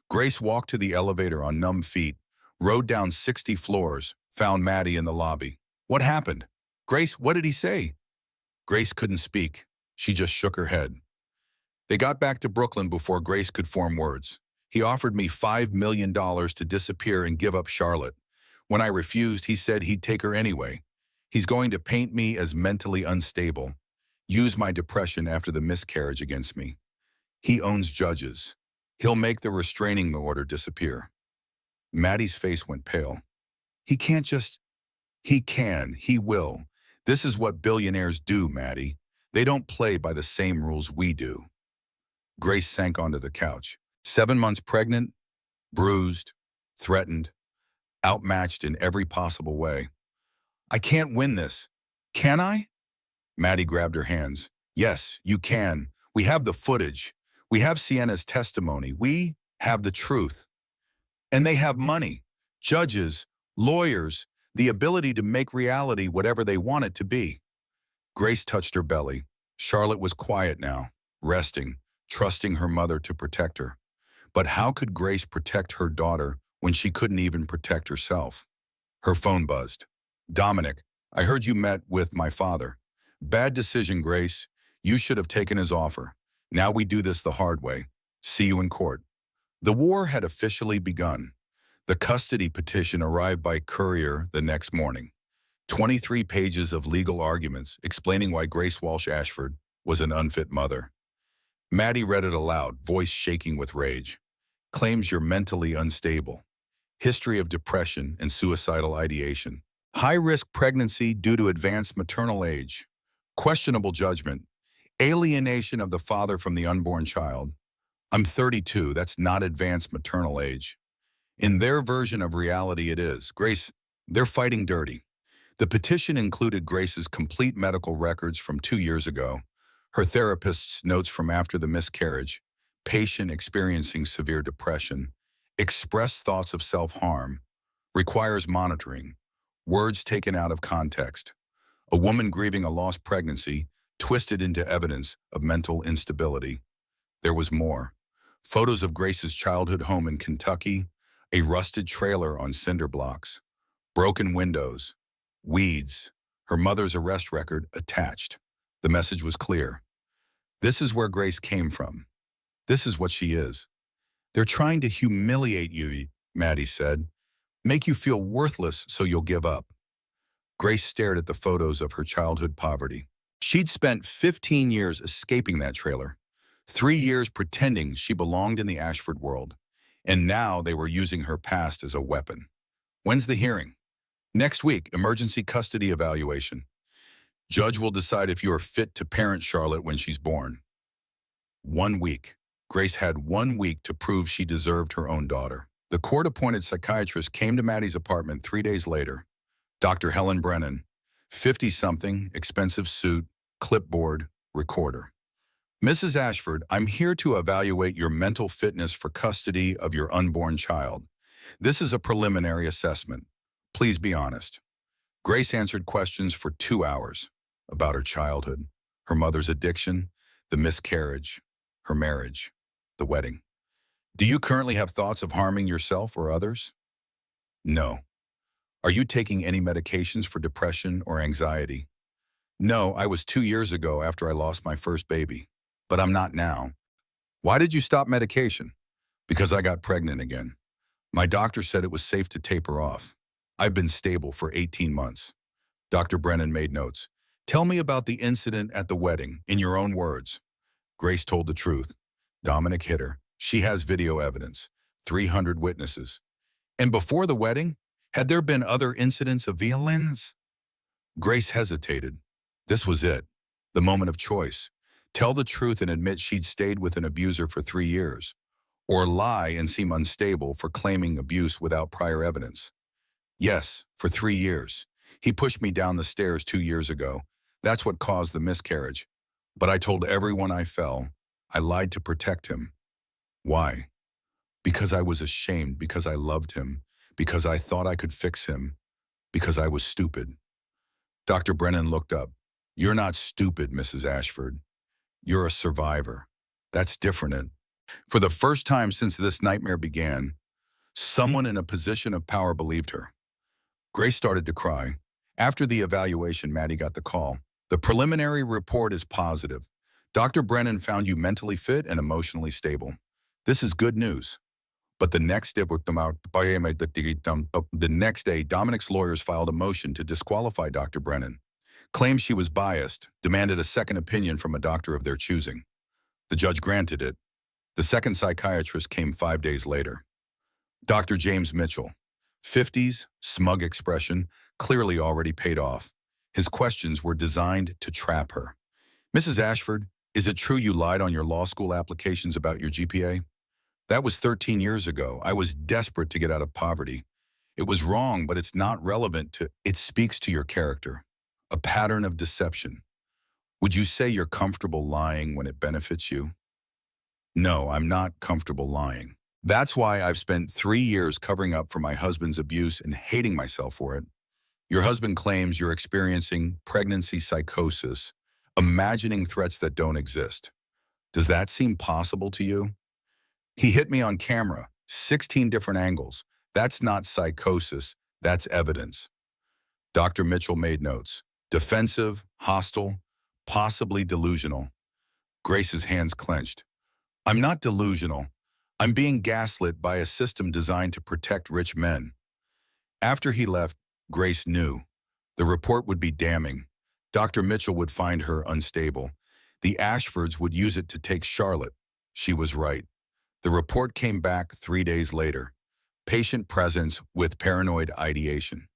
Grace walked to the elevator on numb feet, rode down 60 floors, found Maddie in the lobby. What happened? Grace, what did he say? Grace couldn't speak. She just shook her head. They got back to Brooklyn before Grace could form words. He offered me $5 million to disappear and give up Charlotte. When I refused, he said he'd take her anyway. He's going to paint me as mentally unstable, use my depression after the miscarriage against me. He owns judges. He'll make the restraining order disappear. Maddie's face went pale. He can't just... He can. He will. This is what billionaires do, Maddie. They don't play by the same rules we do. Grace sank onto the couch. 7 months pregnant, bruised, threatened, outmatched in every possible way. I can't win this. Can I? Maddie grabbed her hands. Yes, you can. We have the footage. We have Sienna's testimony. We have the truth. And they have money, judges, lawyers, the ability to make reality whatever they want it to be. Grace touched her belly. Charlotte was quiet now, resting, trusting her mother to protect her. But how could Grace protect her daughter when she couldn't even protect herself? Her phone buzzed. Dominic, I heard you met with my father. Bad decision, Grace. You should have taken his offer. Now we do this the hard way. See you in court. The war had officially begun. The custody petition arrived by courier the next morning. 23 pages of legal arguments explaining why Grace Walsh Ashford was an unfit mother. Maddie read it aloud, voice shaking with rage. Claims you're mentally unstable. History of depression and suicidal ideation. High-risk pregnancy due to advanced maternal age. Questionable judgment. Alienation of the father from the unborn child. I'm 32, that's not advanced maternal age. In their version of reality it is. Grace, they're fighting dirty. The petition included Grace's complete medical records from 2 years ago, her therapist's notes from after the miscarriage, patient experiencing severe depression, expressed thoughts of self-harm, requires monitoring, words taken out of context, a woman grieving a lost pregnancy twisted into evidence of mental instability. There was more. Photos of Grace's childhood home in Kentucky, a rusted trailer on cinder blocks, broken windows, weeds, her mother's arrest record attached. The message was clear. This is where Grace came from. This is what she is. They're trying to humiliate you, Maddie said. Make you feel worthless so you'll give up. Grace stared at the photos of her childhood poverty. She'd spent 15 years escaping that trailer, 3 years pretending she belonged in the Ashford world, and now they were using her past as a weapon. When's the hearing? Next week, emergency custody evaluation. Judge will decide if you are fit to parent Charlotte when she's born. 1 week. Grace had 1 week to prove she deserved her own daughter. The court-appointed psychiatrist came to Maddie's apartment 3 days later. Dr. Helen Brennan, 50-something, expensive suit, clipboard, recorder. Mrs. Ashford, I'm here to evaluate your mental fitness for custody of your unborn child. This is a preliminary assessment. Please be honest. Grace answered questions for 2 hours about her childhood, her mother's addiction, the miscarriage, her marriage, the wedding. Do you currently have thoughts of harming yourself or others? No. Are you taking any medications for depression or anxiety? No, I was 2 years ago after I lost my first baby, but I'm not now. Why did you stop medication? Because I got pregnant again. My doctor said it was safe to taper off. I've been stable for 18 months. Dr. Brennan made notes. Tell me about the incident at the wedding, in your own words. Grace told the truth. Dominic hit her. She has video evidence. 300 witnesses. And before the wedding, had there been other incidents of violence? Grace hesitated. This was it. The moment of choice. Tell the truth and admit she'd stayed with an abuser for 3 years. Or lie and seem unstable for claiming abuse without prior evidence. Yes, for 3 years. He pushed me down the stairs 2 years ago. That's what caused the miscarriage. But I told everyone I fell. I lied to protect him. Why? Because I was ashamed, because I loved him, because I thought I could fix him, because I was stupid. Dr. Brennan looked up. You're not stupid, Mrs. Ashford. You're a survivor. That's different. For the first time since this nightmare began, someone in a position of power believed her. Grace started to cry. After the evaluation, Maddie got the call. The preliminary report is positive. Dr. Brennan found you mentally fit and emotionally stable. This is good news. But the next day, Dominic's lawyers filed a motion to disqualify Dr. Brennan, claimed she was biased, demanded a second opinion from a doctor of their choosing. The judge granted it. The second psychiatrist came 5 days later. Dr. James Mitchell, 50s, smug expression, clearly already paid off. His questions were designed to trap her. Mrs. Ashford, is it true you lied on your law school applications about your GPA? That was 13 years ago. I was desperate to get out of poverty. It was wrong, but it's not relevant to, it speaks to your character. A pattern of deception. Would you say you're comfortable lying when it benefits you? No, I'm not comfortable lying. That's why I've spent 3 years covering up for my husband's abuse and hating myself for it. Your husband claims you're experiencing pregnancy psychosis, imagining threats that don't exist. Does that seem possible to you? He hit me on camera, 16 different angles. That's not psychosis, that's evidence. Dr. Mitchell made notes. Defensive, hostile, possibly delusional. Grace's hands clenched. I'm not delusional. I'm being gaslit by a system designed to protect rich men. After he left, Grace knew. The report would be damning. Dr. Mitchell would find her unstable. The Ashfords would use it to take Charlotte. She was right. The report came back 3 days later. Patient presence with paranoid ideation,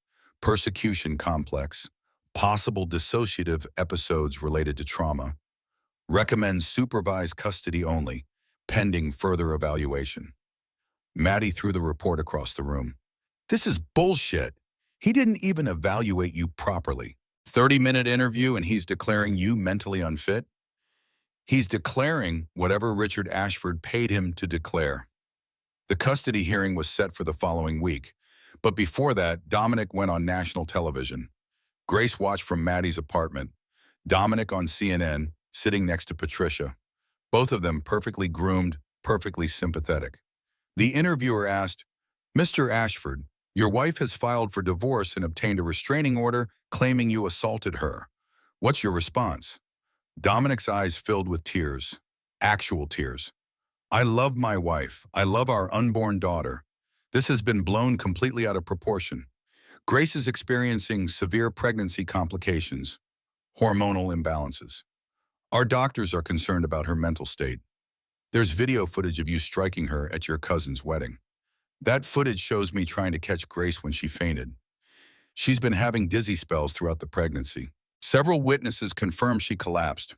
persecution complex, possible dissociative episodes related to trauma. Recommends supervised custody only, pending further evaluation. Maddie threw the report across the room. This is bullshit. He didn't even evaluate you properly. 30-minute interview and he's declaring you mentally unfit? He's declaring whatever Richard Ashford paid him to declare. The custody hearing was set for the following week, but before that, Dominic went on national television. Grace watched from Maddie's apartment. Dominic on CNN, sitting next to Patricia. Both of them perfectly groomed, perfectly sympathetic. The interviewer asked, Mr. Ashford, your wife has filed for divorce and obtained a restraining order claiming you assaulted her. What's your response? Dominic's eyes filled with tears, actual tears. I love my wife. I love our unborn daughter. This has been blown completely out of proportion. Grace is experiencing severe pregnancy complications, hormonal imbalances. Our doctors are concerned about her mental state. There's video footage of you striking her at your cousin's wedding. That footage shows me trying to catch Grace when she fainted. She's been having dizzy spells throughout the pregnancy. Several witnesses confirm she collapsed.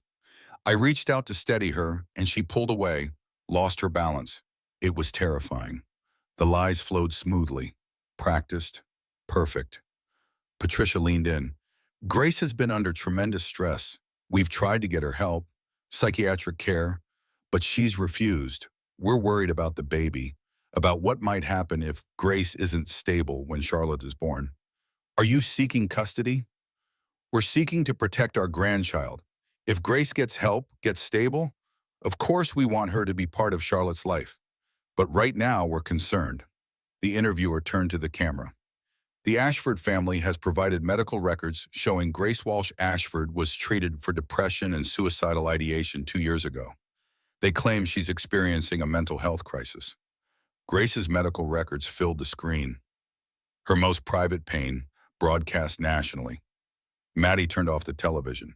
I reached out to steady her, and she pulled away, lost her balance. It was terrifying. The lies flowed smoothly. Practiced. Perfect. Patricia leaned in. Grace has been under tremendous stress. We've tried to get her help, psychiatric care, but she's refused. We're worried about the baby, about what might happen if Grace isn't stable when Charlotte is born. Are you seeking custody? We're seeking to protect our grandchild. If Grace gets help, gets stable, of course we want her to be part of Charlotte's life. But right now we're concerned. The interviewer turned to the camera. The Ashford family has provided medical records showing Grace Walsh Ashford was treated for depression and suicidal ideation 2 years ago. They claim she's experiencing a mental health crisis. Grace's medical records filled the screen. Her most private pain, broadcast nationally. Maddie turned off the television.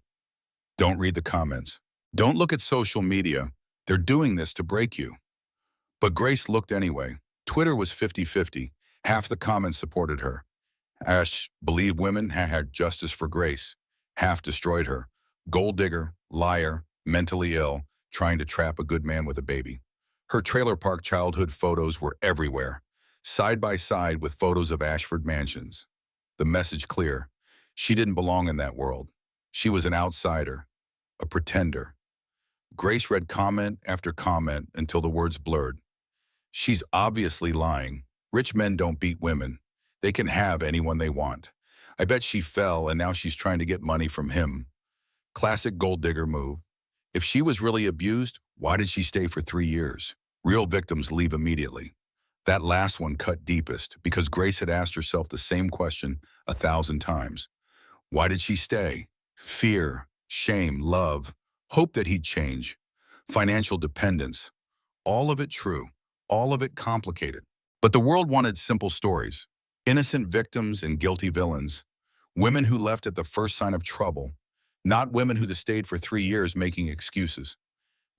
Don't read the comments. Don't look at social media. They're doing this to break you. But Grace looked anyway. Twitter was 50-50. Half the comments supported her. Ash, believe women, had justice for Grace. Half destroyed her. Gold digger, liar, mentally ill, trying to trap a good man with a baby. Her trailer park childhood photos were everywhere, side by side with photos of Ashford mansions. The message clear. She didn't belong in that world. She was an outsider, a pretender. Grace read comment after comment until the words blurred. She's obviously lying. Rich men don't beat women. They can have anyone they want. I bet she fell and now she's trying to get money from him. Classic gold digger move. If she was really abused, why did she stay for 3 years? Real victims leave immediately. That last one cut deepest because Grace had asked herself the same question 1,000 times. Why did she stay? Fear, shame, love, hope that he'd change, financial dependence. All of it true, all of it complicated. But the world wanted simple stories. Innocent victims and guilty villains. Women who left at the first sign of trouble. Not women who stayed for 3 years making excuses.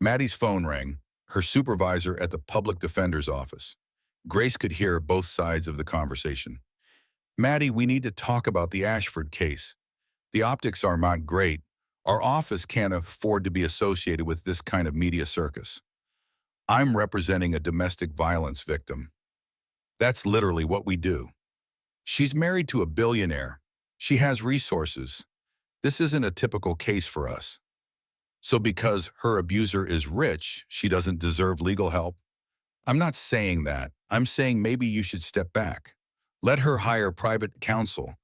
Maddie's phone rang, her supervisor at the public defender's office. Grace could hear both sides of the conversation. Maddie, we need to talk about the Ashford case. The optics are not great. Our office can't afford to be associated with this kind of media circus. I'm representing a domestic violence victim. That's literally what we do. She's married to a billionaire. She has resources. This isn't a typical case for us. So because her abuser is rich, she doesn't deserve legal help? I'm not saying that. I'm saying maybe you should step back. Let her hire private counsel.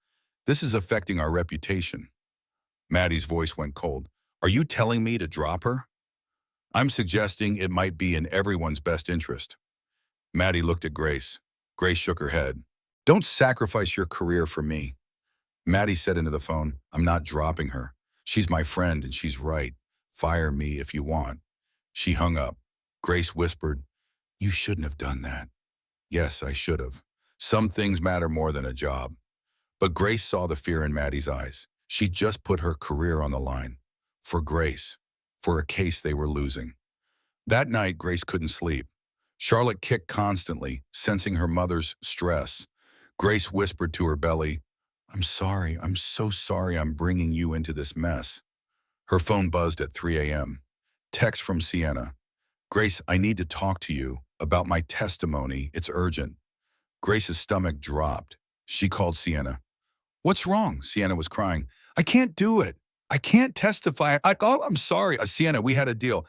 This is affecting our reputation. Maddie's voice went cold. Are you telling me to drop her? I'm suggesting it might be in everyone's best interest. Maddie looked at Grace. Grace shook her head. Don't sacrifice your career for me. Maddie said into the phone, I'm not dropping her. She's my friend and she's right. Fire me if you want. She hung up. Grace whispered, you shouldn't have done that. Yes, I should have. Some things matter more than a job. But Grace saw the fear in Maddie's eyes. She just put her career on the line. For Grace. For a case they were losing. That night, Grace couldn't sleep. Charlotte kicked constantly, sensing her mother's stress. Grace whispered to her belly, I'm sorry, I'm so sorry I'm bringing you into this mess. Her phone buzzed at 3 a.m. Text from Sienna. Grace, I need to talk to you about my testimony. It's urgent. Grace's stomach dropped. She called Sienna. What's wrong? Sienna was crying. I can't do it. I can't testify. I'm sorry. Sienna, we had a deal.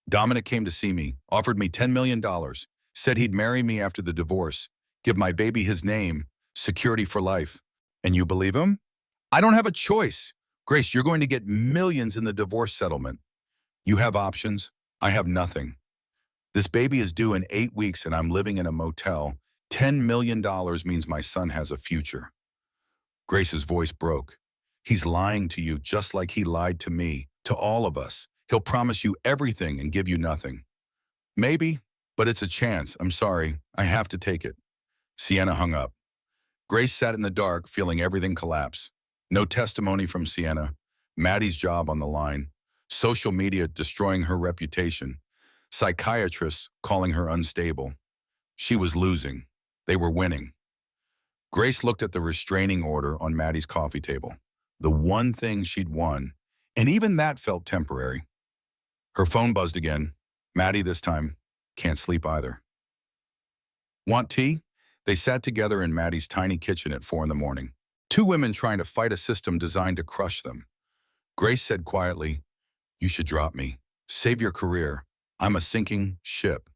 Dominic came to see me, offered me $10 million, said he'd marry me after the divorce, give my baby his name, security for life. And you believe him? I don't have a choice. Grace, you're going to get millions in the divorce settlement. You have options. I have nothing. This baby is due in 8 weeks and I'm living in a motel. $10 million means my son has a future. Grace's voice broke. He's lying to you just like he lied to me, to all of us. He'll promise you everything and give you nothing. Maybe, but it's a chance. I'm sorry. I have to take it. Sienna hung up. Grace sat in the dark, feeling everything collapse. No testimony from Sienna, Maddie's job on the line, social media destroying her reputation, psychiatrists calling her unstable. She was losing. They were winning. Grace looked at the restraining order on Maddie's coffee table, the one thing she'd won, and even that felt temporary. Her phone buzzed again. Maddie this time. Can't sleep either. Want tea? They sat together in Maddie's tiny kitchen at 4 in the morning. Two women trying to fight a system designed to crush them. Grace said quietly, "You should drop me. Save your career. I'm a sinking ship."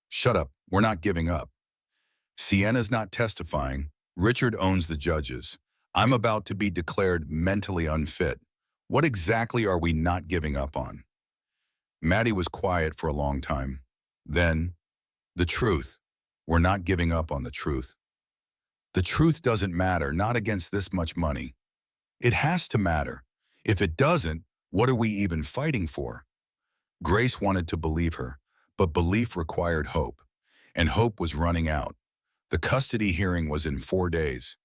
"Shut up. We're not giving up." "Sienna's not testifying. Richard owns the judges. I'm about to be declared mentally unfit. What exactly are we not giving up on?" Maddie was quiet for a long time. Then, "The truth. We're not giving up on the truth. The truth doesn't matter, not against this much money. It has to matter. If it doesn't, what are we even fighting for?" Grace wanted to believe her, but belief required hope, and hope was running out. The custody hearing was in 4 days.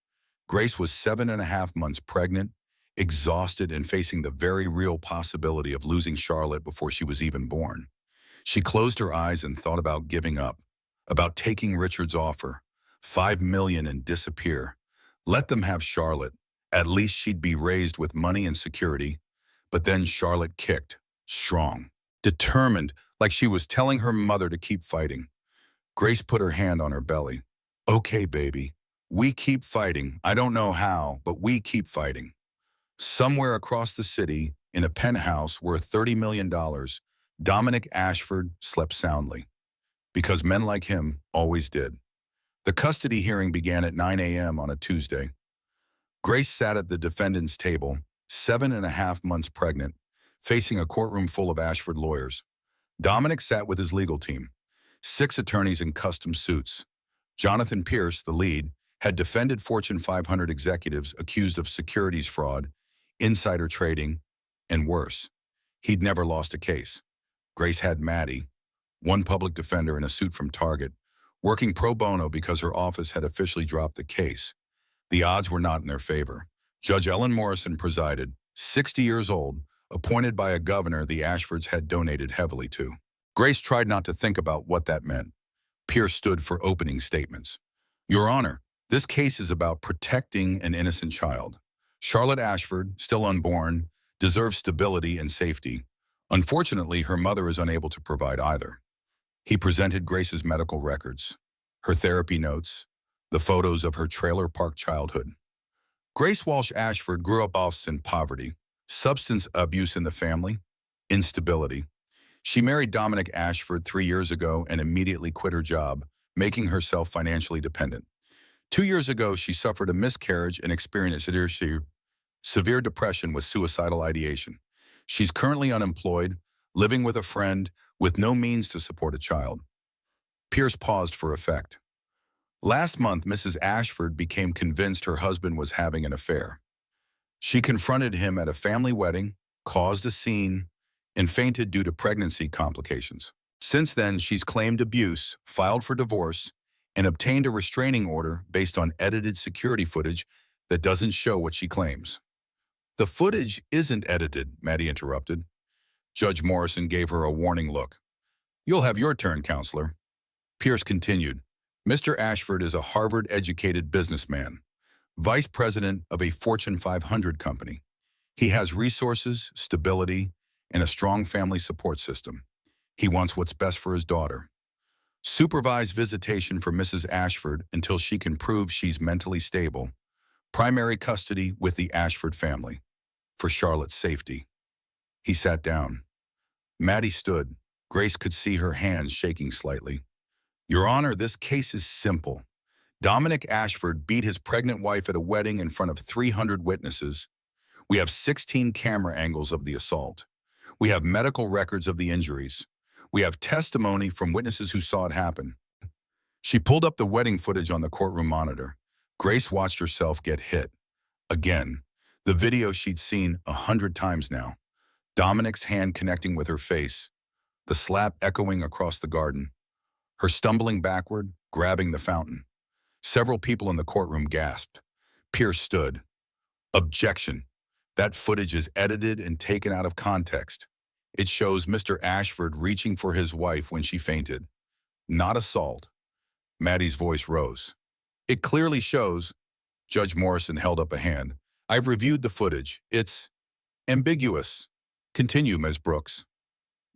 Grace was 7.5 months pregnant, exhausted and facing the very real possibility of losing Charlotte before she was even born. She closed her eyes and thought about giving up, about taking Richard's offer, 5 million and disappear. Let them have Charlotte. At least she'd be raised with money and security. But then Charlotte kicked, strong, determined, like she was telling her mother to keep fighting. Grace put her hand on her belly. "Okay, baby. We keep fighting. I don't know how, but we keep fighting." Somewhere across the city, in a penthouse worth $30 million, Dominic Ashford slept soundly. Because men like him always did. The custody hearing began at 9 a.m. on a Tuesday. Grace sat at the defendant's table, 7.5 months pregnant, facing a courtroom full of Ashford lawyers. Dominic sat with his legal team, 6 attorneys in custom suits. Jonathan Pierce, the lead, had defended Fortune 500 executives accused of securities fraud, insider trading, and worse. He'd never lost a case. Grace had Maddie, one public defender in a suit from Target, working pro bono because her office had officially dropped the case. The odds were not in their favor. Judge Ellen Morrison presided, 60 years old, appointed by a governor the Ashfords had donated heavily to. Grace tried not to think about what that meant. Pierce stood for opening statements. "Your Honor, this case is about protecting an innocent child. Charlotte Ashford, still unborn, deserves stability and safety. Unfortunately, her mother is unable to provide either." He presented Grace's medical records, her therapy notes, the photos of her trailer park childhood. Grace Walsh Ashford grew up in poverty, substance abuse in the family, instability. She married Dominic Ashford 3 years ago and immediately quit her job, making herself financially dependent. 2 years ago, she suffered a miscarriage and experienced severe depression with suicidal ideation. She's currently unemployed, living with a friend, with no means to support a child. Pierce paused for effect. Last month, Mrs. Ashford became convinced her husband was having an affair. She confronted him at a family wedding, caused a scene, and fainted due to pregnancy complications. Since then, she's claimed abuse, filed for divorce, and obtained a restraining order based on edited security footage that doesn't show what she claims. "The footage isn't edited," Maddie interrupted. Judge Morrison gave her a warning look. "You'll have your turn, counselor." Pierce continued. "Mr. Ashford is a Harvard-educated businessman, vice president of a Fortune 500 company. He has resources, stability, and a strong family support system. He wants what's best for his daughter. Supervised visitation for Mrs. Ashford until she can prove she's mentally stable. Primary custody with the Ashford family. For Charlotte's safety." He sat down. Maddie stood. Grace could see her hands shaking slightly. "Your Honor, this case is simple. Dominic Ashford beat his pregnant wife at a wedding in front of 300 witnesses. We have 16 camera angles of the assault. We have medical records of the injuries. We have testimony from witnesses who saw it happen." She pulled up the wedding footage on the courtroom monitor. Grace watched herself get hit. Again, the video she'd seen 100 times now. Dominic's hand connecting with her face. the slap echoing across the garden, her stumbling backward, grabbing the fountain. Several people in the courtroom gasped. Pierce stood. Objection. That footage is edited and taken out of context. It shows Mr. Ashford reaching for his wife when she fainted. Not assault. Maddie's voice rose. It clearly shows. Judge Morrison held up a hand. I've reviewed the footage. It's ambiguous. Continue, Ms. Brooks.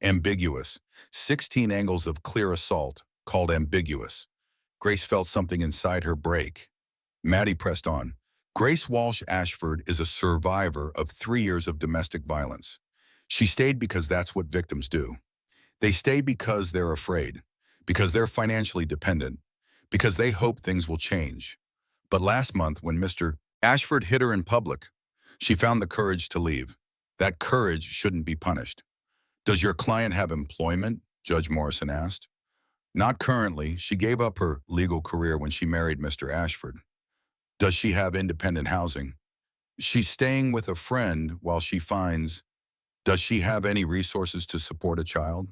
Ambiguous. 16 angles of clear assault, called ambiguous. Grace felt something inside her break. Maddie pressed on. Grace Walsh Ashford is a survivor of 3 years of domestic violence. She stayed because that's what victims do. They stay because they're afraid, because they're financially dependent, because they hope things will change. But last month, when Mr. Ashford hit her in public, she found the courage to leave. That courage shouldn't be punished. Does your client have employment? Judge Morrison asked. Not currently. She gave up her legal career when she married Mr. Ashford. Does she have independent housing? She's staying with a friend while she finds. Does she have any resources to support a child?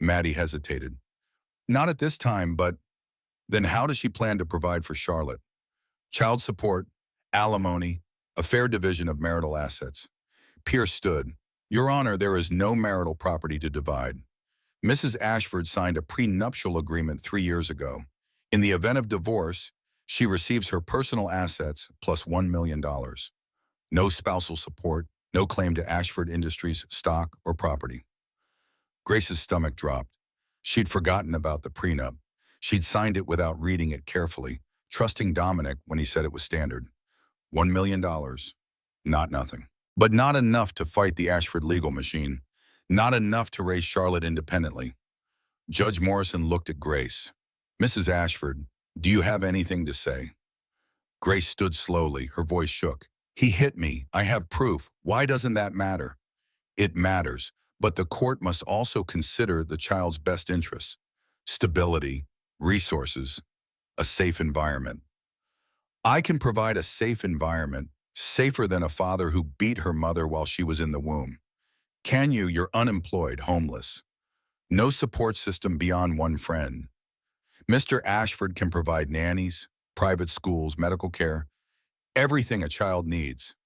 Maddie hesitated. Not at this time, but then how does she plan to provide for Charlotte? Child support, alimony, a fair division of marital assets. Pierce stood. Your Honor, there is no marital property to divide. Mrs. Ashford signed a prenuptial agreement 3 years ago. In the event of divorce, she receives her personal assets plus $1 million. No spousal support, no claim to Ashford Industries stock or property. Grace's stomach dropped. She'd forgotten about the prenup. She'd signed it without reading it carefully, trusting Dominic when he said it was standard. $1 million. Not nothing. But not enough to fight the Ashford legal machine. Not enough to raise Charlotte independently. Judge Morrison looked at Grace. Mrs. Ashford, do you have anything to say? Grace stood slowly, her voice shook. He hit me. I have proof. Why doesn't that matter? It matters, but the court must also consider the child's best interests. Stability, resources, a safe environment. I can provide a safe environment, safer than a father who beat her mother while she was in the womb. Can you? You're unemployed, homeless. No support system beyond one friend. Mr. Ashford can provide nannies, private schools, medical care, everything a child needs.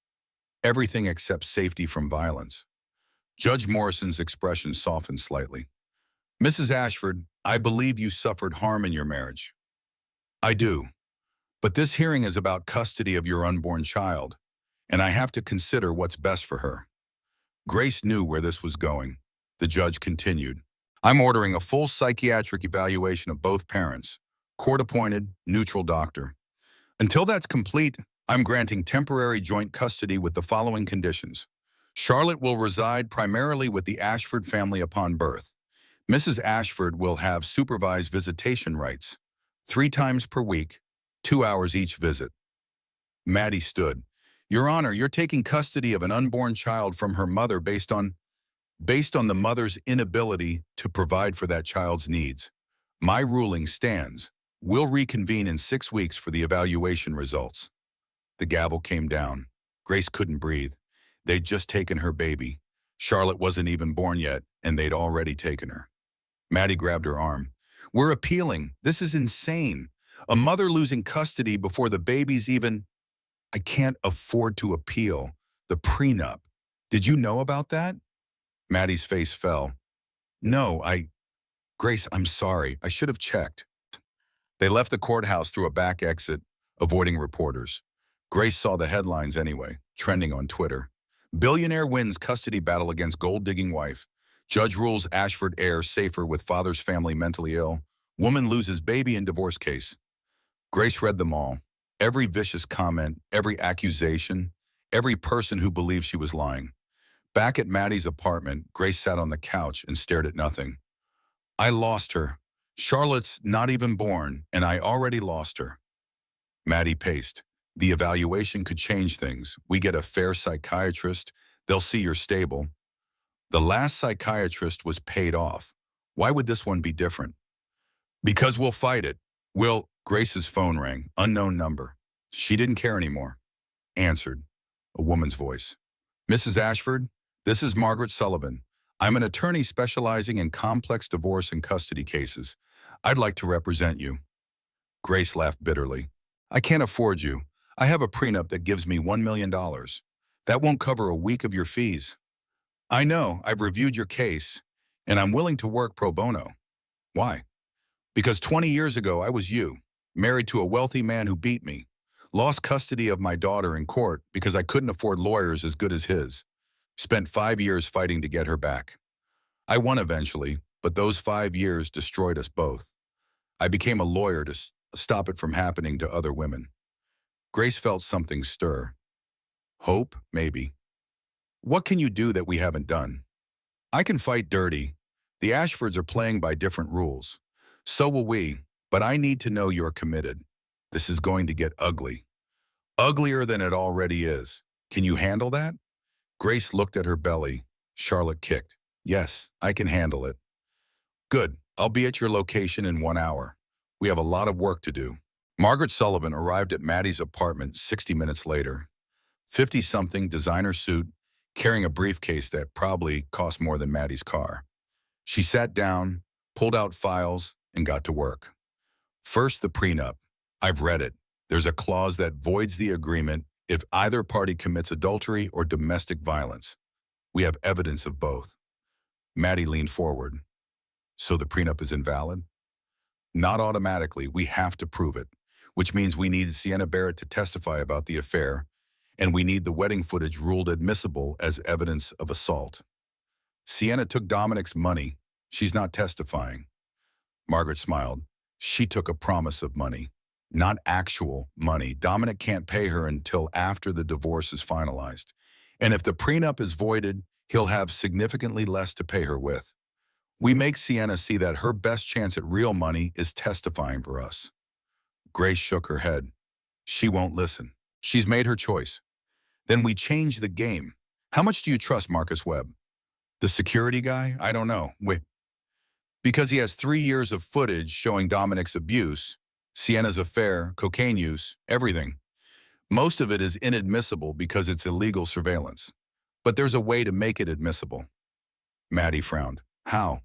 Everything except safety from violence. Judge Morrison's expression softened slightly. Mrs. Ashford, I believe you suffered harm in your marriage. I do. But this hearing is about custody of your unborn child, and I have to consider what's best for her. Grace knew where this was going. The judge continued. I'm ordering a full psychiatric evaluation of both parents, court-appointed, neutral doctor. Until that's complete, I'm granting temporary joint custody with the following conditions. Charlotte will reside primarily with the Ashford family upon birth. Mrs. Ashford will have supervised visitation rights, 3 times per week, 2 hours each visit. Maddie stood. Your Honor, you're taking custody of an unborn child from her mother based on the mother's inability to provide for that child's needs. My ruling stands. We'll reconvene in 6 weeks for the evaluation results. The gavel came down. Grace couldn't breathe. They'd just taken her baby. Charlotte wasn't even born yet, and they'd already taken her. Maddie grabbed her arm. We're appealing. This is insane. A mother losing custody before the baby's even... I can't afford to appeal. The prenup. Did you know about that? Maddie's face fell. No, Grace, I'm sorry. I should have checked. They left the courthouse through a back exit, avoiding reporters. Grace saw the headlines anyway, trending on Twitter. Billionaire wins custody battle against gold-digging wife. Judge rules Ashford heir safer with father's family mentally ill. Woman loses baby in divorce case. Grace read them all. Every vicious comment, every accusation, every person who believed she was lying. Back at Maddie's apartment, Grace sat on the couch and stared at nothing. I lost her. Charlotte's not even born, and I already lost her. Maddie paced. The evaluation could change things. We get a fair psychiatrist. They'll see you're stable. The last psychiatrist was paid off. Why would this one be different? Because we'll fight it. Grace's phone rang. Unknown number. She didn't care anymore. Answered. A woman's voice. Mrs. Ashford, this is Margaret Sullivan. I'm an attorney specializing in complex divorce and custody cases. I'd like to represent you. Grace laughed bitterly. I can't afford you. I have a prenup that gives me $1 million. That won't cover a week of your fees. I know, I've reviewed your case, and I'm willing to work pro bono. Why? Because 20 years ago, I was you, married to a wealthy man who beat me, lost custody of my daughter in court because I couldn't afford lawyers as good as his, spent 5 years fighting to get her back. I won eventually, but those 5 years destroyed us both. I became a lawyer to stop it from happening to other women. Grace felt something stir. Hope, maybe. What can you do that we haven't done? I can fight dirty. The Ashfords are playing by different rules. So will we, but I need to know you're committed. This is going to get ugly. Uglier than it already is. Can you handle that? Grace looked at her belly. Charlotte kicked. Yes, I can handle it. Good. I'll be at your location in 1 hour. We have a lot of work to do. Margaret Sullivan arrived at Maddie's apartment 60 minutes later. 50-something, designer suit, carrying a briefcase that probably cost more than Maddie's car. She sat down, pulled out files, and got to work. First, the prenup. I've read it. There's a clause that voids the agreement if either party commits adultery or domestic violence. We have evidence of both. Maddie leaned forward. So the prenup is invalid? Not automatically. We have to prove it, which means we need Sienna Barrett to testify about the affair, and we need the wedding footage ruled admissible as evidence of assault. Sienna took Dominic's money. She's not testifying. Margaret smiled. She took a promise of money, not actual money. Dominic can't pay her until after the divorce is finalized. And if the prenup is voided, he'll have significantly less to pay her with. We make Sienna see that her best chance at real money is testifying for us. Grace shook her head. She won't listen. She's made her choice. Then we change the game. How much do you trust Marcus Webb? The security guy? I don't know. Wait. Because he has 3 years of footage showing Dominic's abuse, Sienna's affair, cocaine use, everything. Most of it is inadmissible because it's illegal surveillance. But there's a way to make it admissible. Maddie frowned. How?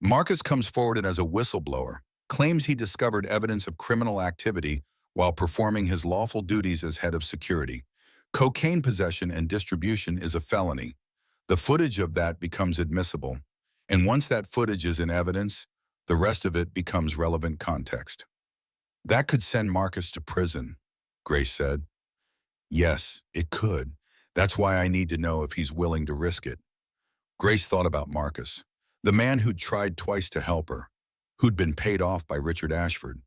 Marcus comes forward as a whistleblower, claims he discovered evidence of criminal activity while performing his lawful duties as head of security. Cocaine possession and distribution is a felony. The footage of that becomes admissible. And once that footage is in evidence, the rest of it becomes relevant context. That could send Marcus to prison, Grace said. Yes, it could. That's why I need to know if he's willing to risk it. Grace thought about Marcus, the man who'd tried twice to help her, who'd been paid off by Richard Ashford,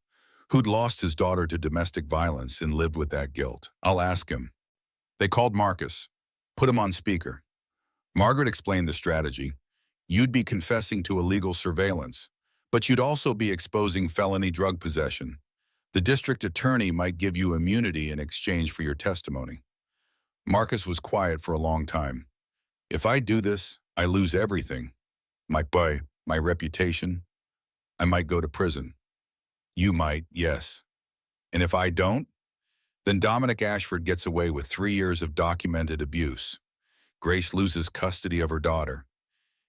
who'd lost his daughter to domestic violence and lived with that guilt. I'll ask him. They called Marcus, put him on speaker. Margaret explained the strategy. You'd be confessing to illegal surveillance, but you'd also be exposing felony drug possession. The district attorney might give you immunity in exchange for your testimony. Marcus was quiet for a long time. If I do this, I lose everything. My reputation. I might go to prison. You might, yes. And if I don't, then Dominic Ashford gets away with 3 years of documented abuse. Grace loses custody of her daughter.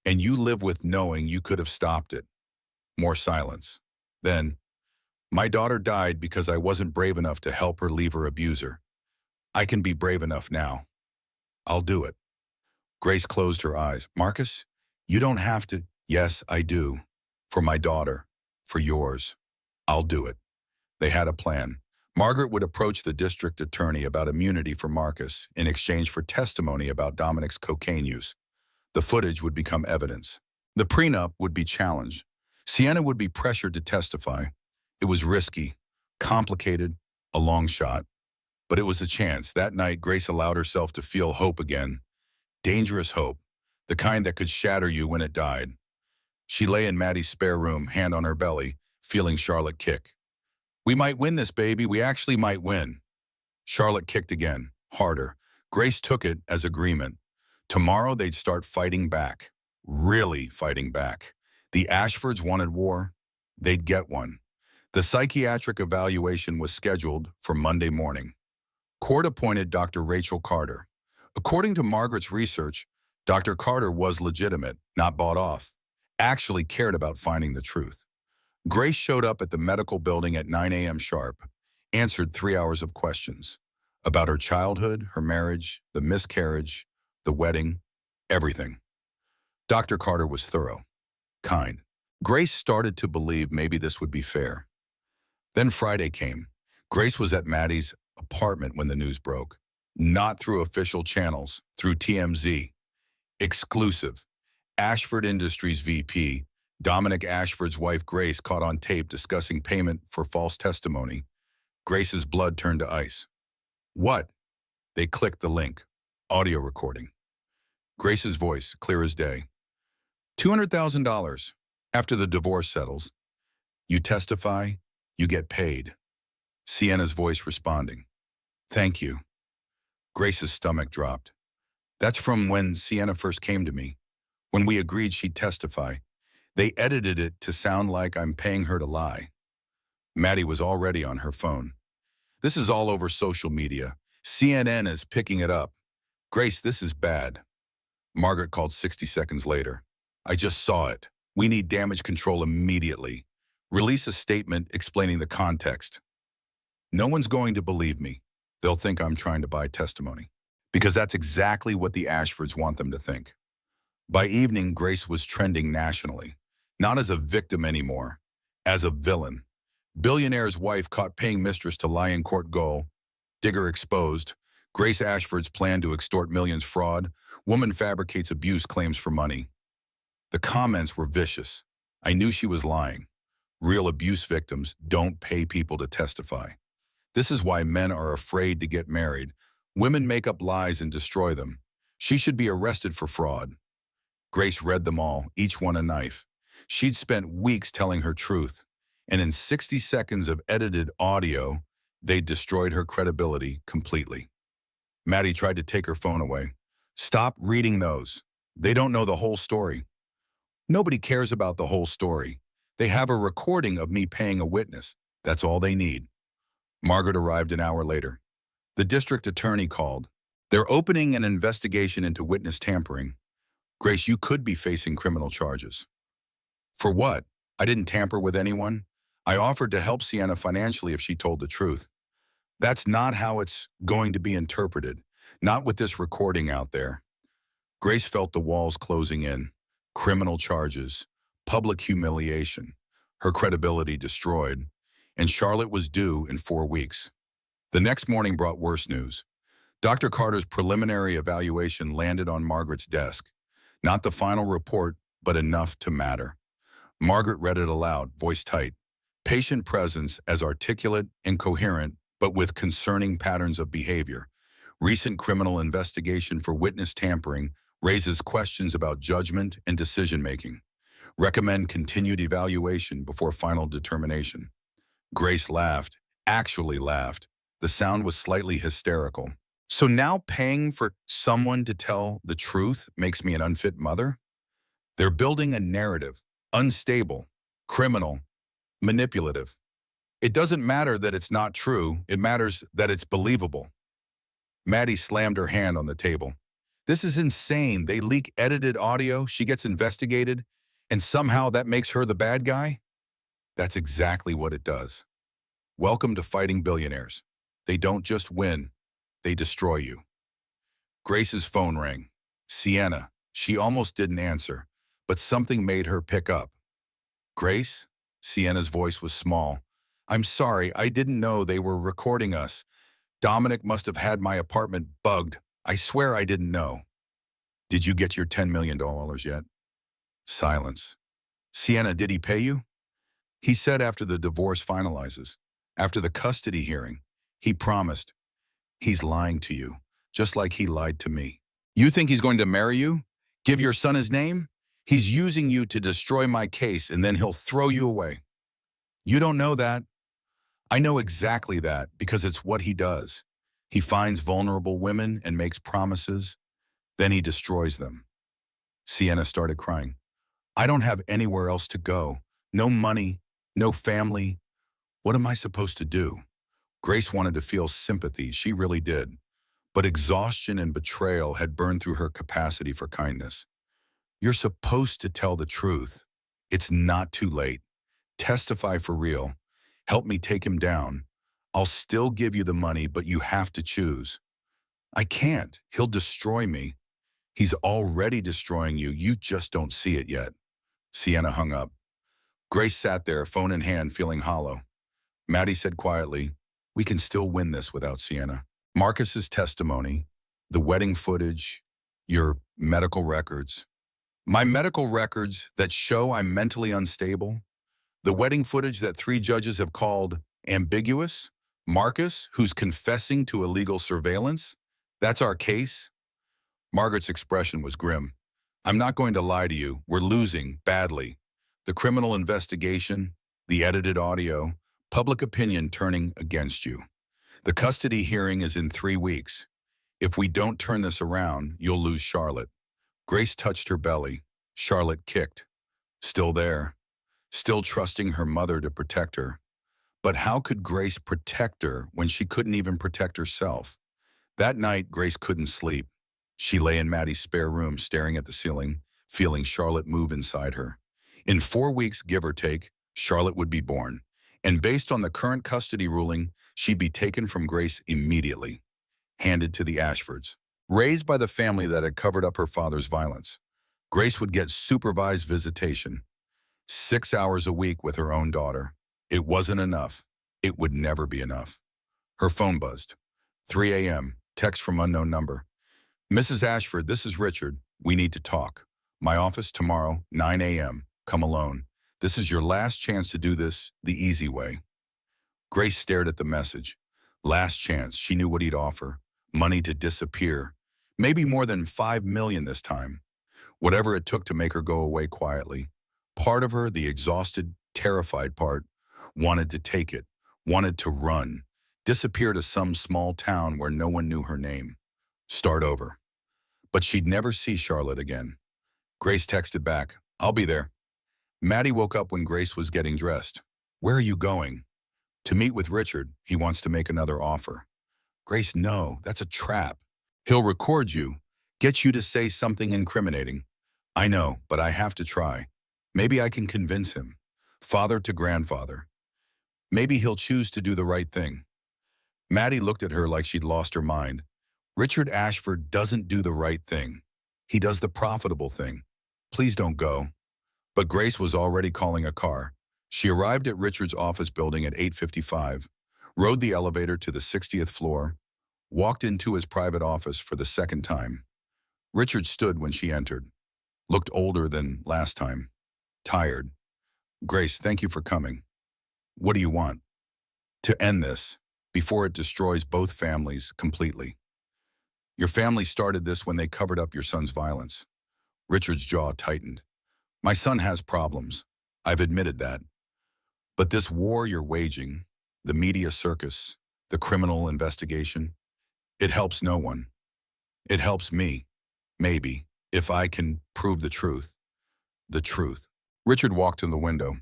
And you live with knowing you could have stopped it. More silence. Then, my daughter died because I wasn't brave enough to help her leave her abuser. I can be brave enough now. I'll do it. Grace closed her eyes. Marcus, you don't have to. Yes, I do. For my daughter. For yours. I'll do it. They had a plan. Margaret would approach the district attorney about immunity for Marcus in exchange for testimony about Dominic's cocaine use. The footage would become evidence. The prenup would be challenged. Sienna would be pressured to testify. It was risky, complicated, a long shot. But it was a chance. That night, Grace allowed herself to feel hope again. Dangerous hope, the kind that could shatter you when it died. She lay in Maddie's spare room, hand on her belly, feeling Charlotte kick. We might win this, baby. We actually might win. Charlotte kicked again, harder. Grace took it as agreement. Tomorrow they'd start fighting back. Really fighting back. The Ashfords wanted war. They'd get one. The psychiatric evaluation was scheduled for Monday morning. Court appointed Dr. Rachel Carter. According to Margaret's research, Dr. Carter was legitimate, not bought off, actually cared about finding the truth. Grace showed up at the medical building at 9 a.m. sharp, answered 3 hours of questions about her childhood, her marriage, the miscarriage, the wedding, everything. Dr. Carter was thorough, kind. Grace started to believe maybe this would be fair. Then Friday came. Grace was at Maddie's apartment when the news broke. Not through official channels, through TMZ. Exclusive. Ashford Industries VP, Dominic Ashford's wife Grace, caught on tape discussing payment for false testimony. Grace's blood turned to ice. What? They clicked the link. Audio recording. Grace's voice, clear as day. $200,000. After the divorce settles, you testify, you get paid. Sienna's voice responding. Thank you. Grace's stomach dropped. That's from when Sienna first came to me. When we agreed she'd testify, they edited it to sound like I'm paying her to lie. Maddie was already on her phone. This is all over social media. CNN is picking it up. Grace, this is bad. Margaret called 60 seconds later. I just saw it. We need damage control immediately. Release a statement explaining the context. No one's going to believe me. They'll think I'm trying to buy testimony. Because that's exactly what the Ashfords want them to think. By evening, Grace was trending nationally. Not as a victim anymore, as a villain. Billionaire's wife caught paying mistress to lie in court goal. Digger exposed. Grace Ashford's plan to extort millions fraud. Woman fabricates abuse claims for money. The comments were vicious. I knew she was lying. Real abuse victims don't pay people to testify. This is why men are afraid to get married. Women make up lies and destroy them. She should be arrested for fraud. Grace read them all, each one a knife. She'd spent weeks telling her truth, and in 60 seconds of edited audio, they'd destroyed her credibility completely. Maddie tried to take her phone away. Stop reading those. They don't know the whole story. Nobody cares about the whole story. They have a recording of me paying a witness. That's all they need. Margaret arrived an hour later. The district attorney called. They're opening an investigation into witness tampering. Grace, you could be facing criminal charges. For what? I didn't tamper with anyone. I offered to help Sienna financially if she told the truth. That's not how it's going to be interpreted. Not with this recording out there. Grace felt the walls closing in. Criminal charges. Public humiliation. Her credibility destroyed. And Charlotte was due in 4 weeks. The next morning brought worse news. Dr. Carter's preliminary evaluation landed on Margaret's desk. Not the final report, but enough to matter. Margaret read it aloud, voice tight. Patient presence as articulate and coherent, but with concerning patterns of behavior. Recent criminal investigation for witness tampering raises questions about judgment and decision-making. Recommend continued evaluation before final determination. Grace laughed, actually laughed. The sound was slightly hysterical. So now paying for someone to tell the truth makes me an unfit mother? They're building a narrative, unstable, criminal, manipulative. It doesn't matter that it's not true, it matters that it's believable. Maddie slammed her hand on the table. This is insane. They leak edited audio, she gets investigated, and somehow that makes her the bad guy? That's exactly what it does. Welcome to fighting billionaires. They don't just win, they destroy you. Grace's phone rang. Sienna. She almost didn't answer, but something made her pick up. Grace? Sienna's voice was small. I'm sorry, I didn't know they were recording us. Dominic must have had my apartment bugged. I swear I didn't know. Did you get your $10 million yet? Silence. Sienna, did he pay you? He said after the divorce finalizes, after the custody hearing, he promised. He's lying to you, just like he lied to me. You think he's going to marry you? Give your son his name? He's using you to destroy my case and then he'll throw you away. You don't know that. I know exactly that because it's what he does. He finds vulnerable women and makes promises, then he destroys them. Sienna started crying. I don't have anywhere else to go. No money, no family. What am I supposed to do? Grace wanted to feel sympathy. She really did. But exhaustion and betrayal had burned through her capacity for kindness. You're supposed to tell the truth. It's not too late. Testify for real. Help me take him down. I'll still give you the money, but you have to choose. I can't. He'll destroy me. He's already destroying you. You just don't see it yet. Sienna hung up. Grace sat there, phone in hand, feeling hollow. Maddie said quietly, we can still win this without Sienna. Marcus's testimony, the wedding footage, your medical records. My medical records that show I'm mentally unstable, the wedding footage that 3 judges have called ambiguous, Marcus, who's confessing to illegal surveillance, that's our case. Margaret's expression was grim. I'm not going to lie to you, we're losing badly. The criminal investigation, the edited audio, public opinion turning against you. The custody hearing is in 3 weeks. If we don't turn this around, you'll lose Charlotte. Grace touched her belly. Charlotte kicked. Still there. Still trusting her mother to protect her. But how could Grace protect her when she couldn't even protect herself? That night, Grace couldn't sleep. She lay in Maddie's spare room, staring at the ceiling, feeling Charlotte move inside her. In 4 weeks, give or take, Charlotte would be born. And based on the current custody ruling, she'd be taken from Grace immediately, handed to the Ashfords. Raised by the family that had covered up her father's violence, Grace would get supervised visitation, 6 hours a week with her own daughter. It wasn't enough. It would never be enough. Her phone buzzed. 3 a.m., text from unknown number. Mrs. Ashford, this is Richard. We need to talk. My office tomorrow, 9 a.m. Come alone. This is your last chance to do this the easy way. Grace stared at the message. Last chance, she knew what he'd offer. Money to disappear. Maybe more than $5 million this time. Whatever it took to make her go away quietly. Part of her, the exhausted, terrified part, wanted to take it, wanted to run, disappear to some small town where no one knew her name. Start over. But she'd never see Charlotte again. Grace texted back, I'll be there. Maddie woke up when Grace was getting dressed. Where are you going? To meet with Richard. He wants to make another offer. Grace, no, that's a trap. He'll record you, get you to say something incriminating. I know, but I have to try. Maybe I can convince him. Father to grandfather. Maybe he'll choose to do the right thing. Maddie looked at her like she'd lost her mind. Richard Ashford doesn't do the right thing. He does the profitable thing. Please don't go. But Grace was already calling a car. She arrived at Richard's office building at 8:55, rode the elevator to the 60th floor, walked into his private office for the second time. Richard stood when she entered. Looked older than last time. Tired. Grace, thank you for coming. What do you want? To end this, before it destroys both families completely. Your family started this when they covered up your son's violence. Richard's jaw tightened. My son has problems. I've admitted that. But this war you're waging, the media circus, the criminal investigation, it helps no one. It helps me, maybe, if I can prove the truth. The truth. Richard walked to the window.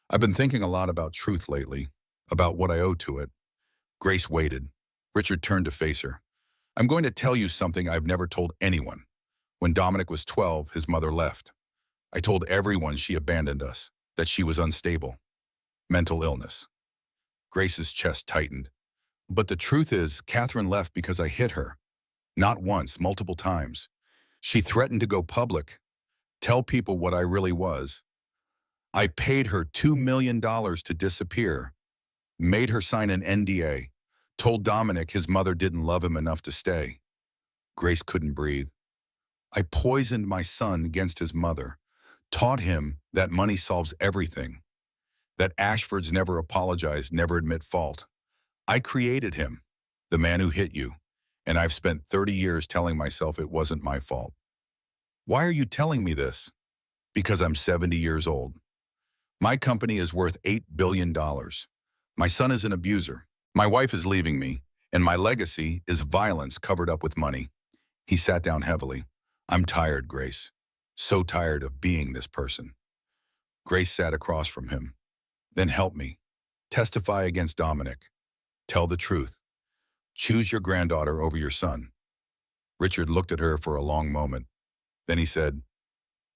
I've been thinking a lot about truth lately, about what I owe to it. Grace waited. Richard turned to face her. I'm going to tell you something I've never told anyone. When Dominic was 12, his mother left. I told everyone she abandoned us, that she was unstable. Mental illness. Grace's chest tightened. But the truth is, Catherine left because I hit her. Not once, multiple times. She threatened to go public, tell people what I really was. I paid her $2 million to disappear, made her sign an NDA, told Dominic his mother didn't love him enough to stay. Grace couldn't breathe. I poisoned my son against his mother, taught him that money solves everything, that Ashfords never apologize, never admit fault. I created him, the man who hit you, and I've spent 30 years telling myself it wasn't my fault. Why are you telling me this? Because I'm 70 years old. My company is worth $8 billion. My son is an abuser. My wife is leaving me, and my legacy is violence covered up with money. He sat down heavily. I'm tired, Grace. So tired of being this person. Grace sat across from him. Then help me. Testify against Dominic. Tell the truth. Choose your granddaughter over your son. Richard looked at her for a long moment. Then he said,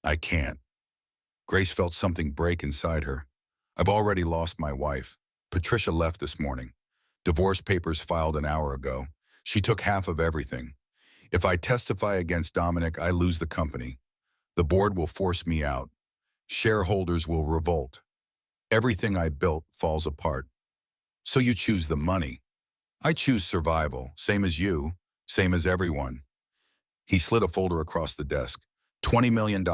I can't. Grace felt something break inside her. I've already lost my wife. Patricia left this morning. Divorce papers filed an hour ago. She took half of everything. If I testify against Dominic, I lose the company. The board will force me out. Shareholders will revolt. Everything I built falls apart. So you choose the money. I choose survival, same as you, same as everyone. He slid a folder across the desk. $20 million,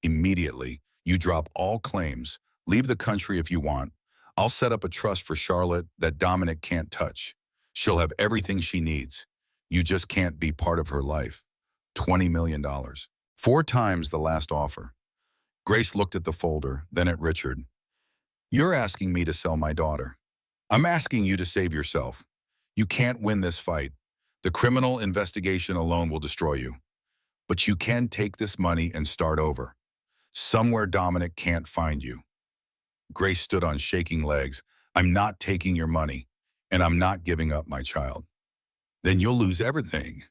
immediately. You drop all claims. Leave the country if you want. I'll set up a trust for Charlotte that Dominic can't touch. She'll have everything she needs. You just can't be part of her life. $20 million. 4 times the last offer. Grace looked at the folder, then at Richard. You're asking me to sell my daughter. I'm asking you to save yourself. You can't win this fight. The criminal investigation alone will destroy you. But you can take this money and start over. Somewhere Dominic can't find you. Grace stood on shaking legs. I'm not taking your money, and I'm not giving up my child. Then you'll lose everything.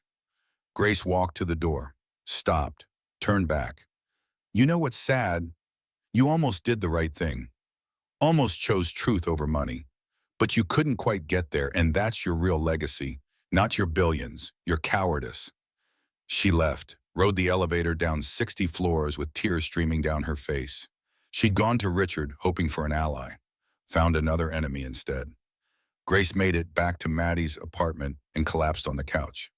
Grace walked to the door, stopped, turned back. You know what's sad? You almost did the right thing. Almost chose truth over money. But you couldn't quite get there, and that's your real legacy, not your billions, your cowardice. She left, rode the elevator down 60 floors with tears streaming down her face. She'd gone to Richard, hoping for an ally, found another enemy instead. Grace made it back to Maddie's apartment and collapsed on the couch.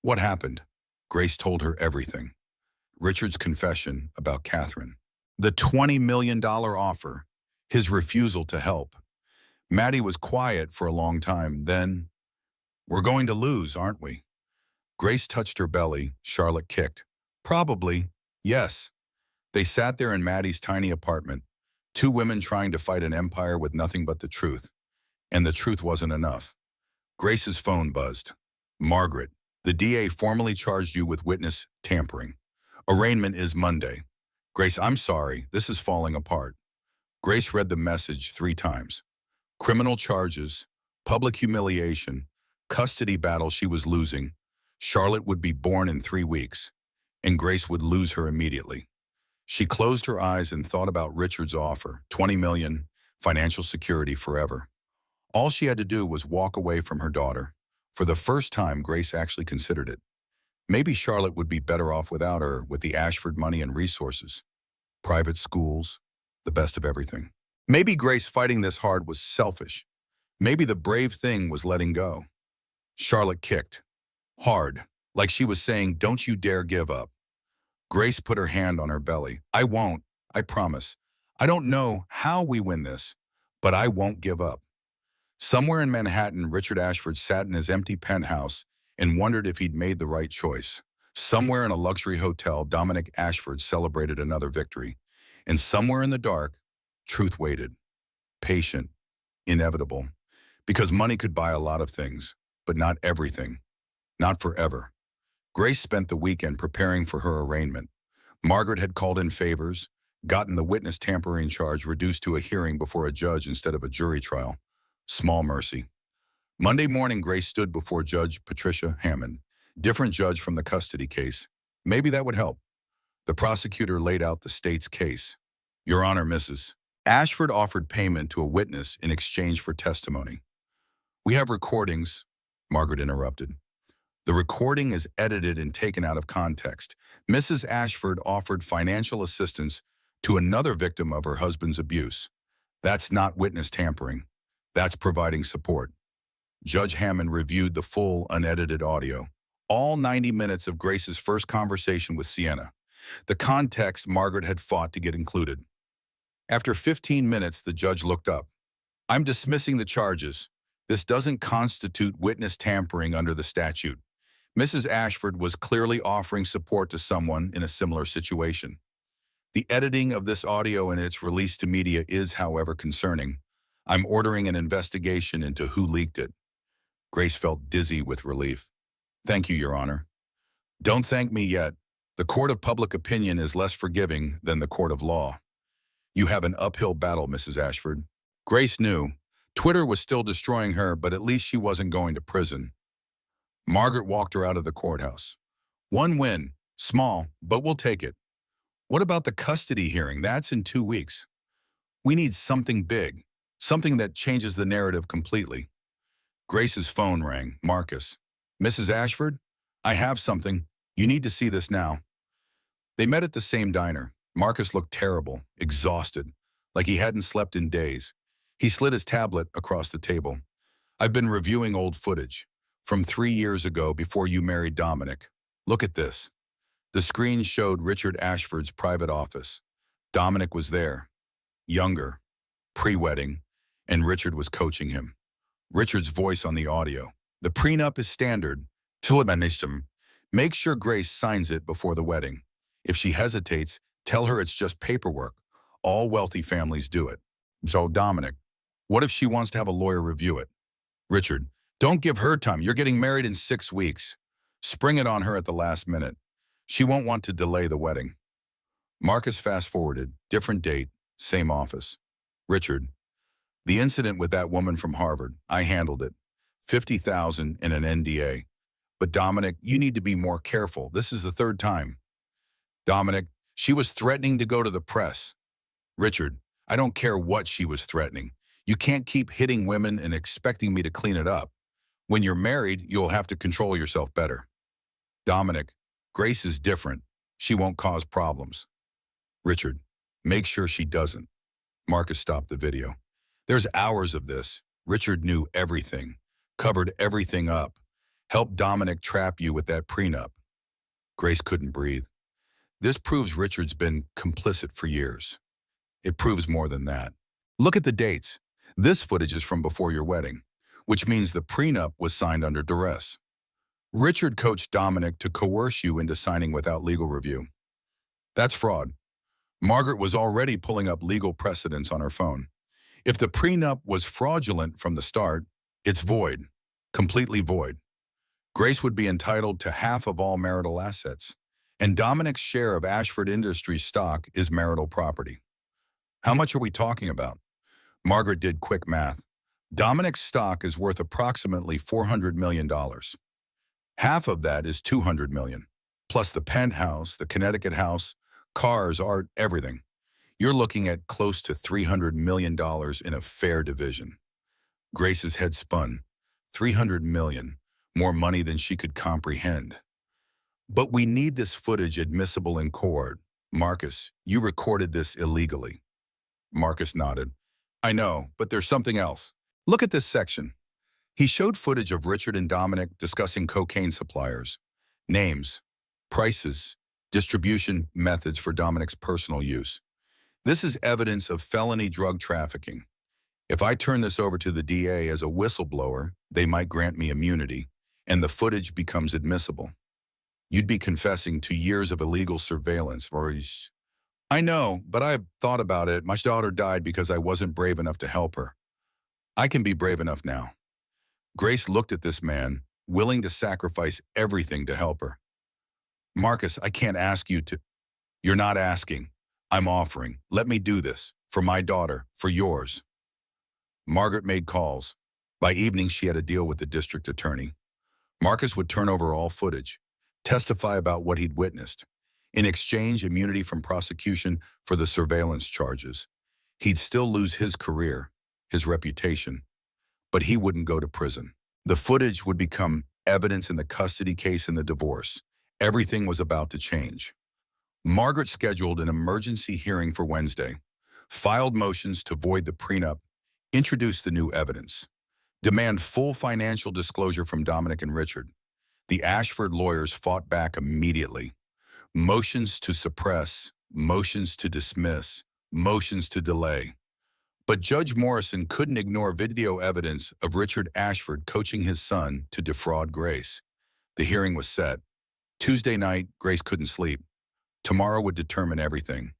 What happened? Grace told her everything. Richard's confession about Catherine. The $20 million offer. His refusal to help. Maddie was quiet for a long time. Then, we're going to lose, aren't we? Grace touched her belly. Charlotte kicked. Probably, yes. They sat there in Maddie's tiny apartment, 2 women trying to fight an empire with nothing but the truth. And the truth wasn't enough. Grace's phone buzzed. Margaret, the DA formally charged you with witness tampering. Arraignment is Monday. Grace, I'm sorry, this is falling apart. Grace read the message 3 times. Criminal charges, public humiliation, custody battle she was losing. Charlotte would be born in 3 weeks, and Grace would lose her immediately. She closed her eyes and thought about Richard's offer, $20 million, financial security forever. All she had to do was walk away from her daughter. For the first time, Grace actually considered it. Maybe Charlotte would be better off without her, with the Ashford money and resources. Private schools, the best of everything. Maybe Grace fighting this hard was selfish. Maybe the brave thing was letting go. Charlotte kicked. Hard, like she was saying, don't you dare give up. Grace put her hand on her belly. I won't, I promise. I don't know how we win this, but I won't give up. Somewhere in Manhattan, Richard Ashford sat in his empty penthouse and wondered if he'd made the right choice. Somewhere in a luxury hotel, Dominic Ashford celebrated another victory. And somewhere in the dark, truth waited. Patient, inevitable. Because money could buy a lot of things, but not everything. Not forever. Grace spent the weekend preparing for her arraignment. Margaret had called in favors, gotten the witness tampering charge reduced to a hearing before a judge instead of a jury trial. Small mercy. Monday morning, Grace stood before Judge Patricia Hammond, different judge from the custody case. Maybe that would help. The prosecutor laid out the state's case. Your Honor, Mrs. Ashford offered payment to a witness in exchange for testimony. We have recordings, Margaret interrupted. The recording is edited and taken out of context. Mrs. Ashford offered financial assistance to another victim of her husband's abuse. That's not witness tampering. That's providing support. Judge Hammond reviewed the full, unedited audio. All 90 minutes of Grace's first conversation with Sienna. The context Margaret had fought to get included. After 15 minutes, the judge looked up. I'm dismissing the charges. This doesn't constitute witness tampering under the statute. Mrs. Ashford was clearly offering support to someone in a similar situation. The editing of this audio and its release to media is, however, concerning. I'm ordering an investigation into who leaked it. Grace felt dizzy with relief. Thank you, Your Honor. Don't thank me yet. The court of public opinion is less forgiving than the court of law. You have an uphill battle, Mrs. Ashford. Grace knew. Twitter was still destroying her, but at least she wasn't going to prison. Margaret walked her out of the courthouse. One win, small, but we'll take it. What about the custody hearing? That's in 2 weeks. We need something big, something that changes the narrative completely. Grace's phone rang. Marcus. Mrs. Ashford? I have something. You need to see this now. They met at the same diner. Marcus looked terrible, exhausted, like he hadn't slept in days. He slid his tablet across the table. I've been reviewing old footage from 3 years ago before you married Dominic. Look at this. The screen showed Richard Ashford's private office. Dominic was there, younger, pre-wedding, and Richard was coaching him. Richard's voice on the audio. The prenup is standard. Make sure Grace signs it before the wedding. If she hesitates, tell her it's just paperwork. All wealthy families do it. So, Dominic, what if she wants to have a lawyer review it? Richard, don't give her time. You're getting married in 6 weeks. Spring it on her at the last minute. She won't want to delay the wedding. Marcus fast-forwarded. Different date, same office. Richard, the incident with that woman from Harvard, I handled it. $50,000 in an NDA. But Dominic, you need to be more careful. This is the third time. Dominic, she was threatening to go to the press. Richard, I don't care what she was threatening. You can't keep hitting women and expecting me to clean it up. When you're married, you'll have to control yourself better. Dominic, Grace is different. She won't cause problems. Richard, make sure she doesn't. Marcus stopped the video. There's hours of this. Richard knew everything, covered everything up, helped Dominic trap you with that prenup. Grace couldn't breathe. This proves Richard's been complicit for years. It proves more than that. Look at the dates. This footage is from before your wedding, which means the prenup was signed under duress. Richard coached Dominic to coerce you into signing without legal review. That's fraud. Margaret was already pulling up legal precedents on her phone. If the prenup was fraudulent from the start, it's void, completely void. Grace would be entitled to half of all marital assets, and Dominic's share of Ashford Industries stock is marital property. How much are we talking about? Margaret did quick math. Dominic's stock is worth approximately $400 million. Half of that is $200 million, plus the penthouse, the Connecticut house, cars, art, everything. You're looking at close to $300 million in a fair division. Grace's head spun. $300 million, more money than she could comprehend. But we need this footage admissible in court. Marcus, you recorded this illegally. Marcus nodded. I know, but there's something else. Look at this section. He showed footage of Richard and Dominic discussing cocaine suppliers, names, prices, distribution methods for Dominic's personal use. This is evidence of felony drug trafficking. If I turn this over to the DA as a whistleblower, they might grant me immunity, and the footage becomes admissible. You'd be confessing to years of illegal surveillance. I know, but I've thought about it. My daughter died because I wasn't brave enough to help her. I can be brave enough now. Grace looked at this man, willing to sacrifice everything to help her. Marcus, I can't ask you to. You're not asking. I'm offering. Let me do this. For my daughter. For yours. Margaret made calls. By evening, she had a deal with the district attorney. Marcus would turn over all footage, testify about what he'd witnessed. In exchange, immunity from prosecution for the surveillance charges. He'd still lose his career, his reputation, but he wouldn't go to prison. The footage would become evidence in the custody case and the divorce. Everything was about to change. Margaret scheduled an emergency hearing for Wednesday, filed motions to void the prenup, introduced the new evidence, demand full financial disclosure from Dominic and Richard. The Ashford lawyers fought back immediately. Motions to suppress, motions to dismiss, motions to delay. But Judge Morrison couldn't ignore video evidence of Richard Ashford coaching his son to defraud Grace. The hearing was set. Tuesday night, Grace couldn't sleep. Tomorrow would determine everything.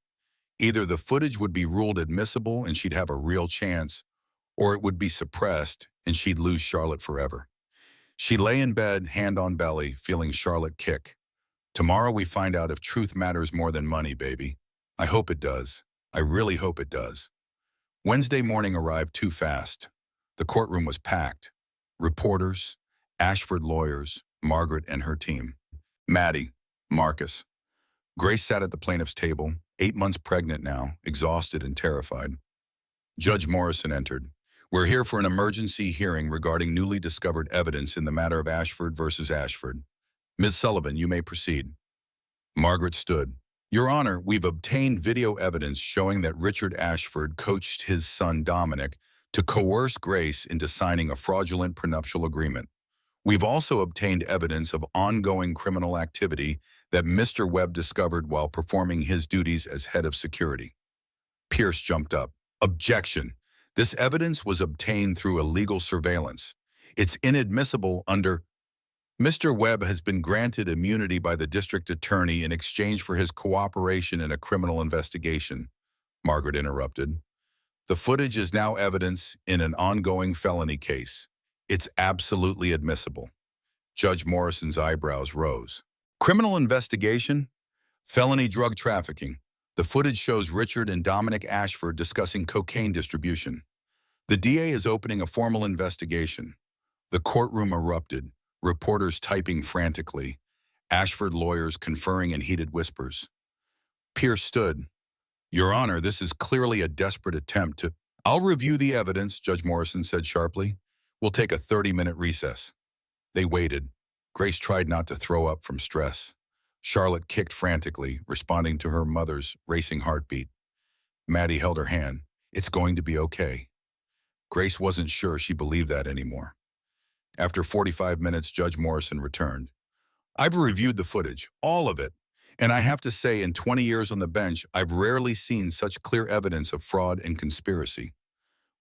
Either the footage would be ruled admissible and she'd have a real chance, or it would be suppressed and she'd lose Charlotte forever. She lay in bed, hand on belly, feeling Charlotte kick. Tomorrow we find out if truth matters more than money, baby. I hope it does. I really hope it does. Wednesday morning arrived too fast. The courtroom was packed. Reporters, Ashford lawyers, Margaret and her team. Maddie, Marcus. Grace sat at the plaintiff's table, 8 months pregnant now, exhausted and terrified. Judge Morrison entered. We're here for an emergency hearing regarding newly discovered evidence in the matter of Ashford versus Ashford. Ms. Sullivan, you may proceed. Margaret stood. Your Honor, we've obtained video evidence showing that Richard Ashford coached his son Dominic to coerce Grace into signing a fraudulent prenuptial agreement. We've also obtained evidence of ongoing criminal activity that Mr. Webb discovered while performing his duties as head of security. Pierce jumped up. Objection. This evidence was obtained through illegal surveillance. It's inadmissible under... Mr. Webb has been granted immunity by the district attorney in exchange for his cooperation in a criminal investigation, Margaret interrupted. The footage is now evidence in an ongoing felony case. It's absolutely admissible. Judge Morrison's eyebrows rose. Criminal investigation? Felony drug trafficking. The footage shows Richard and Dominic Ashford discussing cocaine distribution. The DA is opening a formal investigation. The courtroom erupted, reporters typing frantically, Ashford lawyers conferring in heated whispers. Pierce stood. Your Honor, this is clearly a desperate attempt to... I'll review the evidence, Judge Morrison said sharply. We'll take a 30-minute recess. They waited. Grace tried not to throw up from stress. Charlotte kicked frantically, responding to her mother's racing heartbeat. Maddie held her hand. It's going to be okay. Grace wasn't sure she believed that anymore. After 45 minutes, Judge Morrison returned. I've reviewed the footage, all of it. And I have to say, in 20 years on the bench, I've rarely seen such clear evidence of fraud and conspiracy.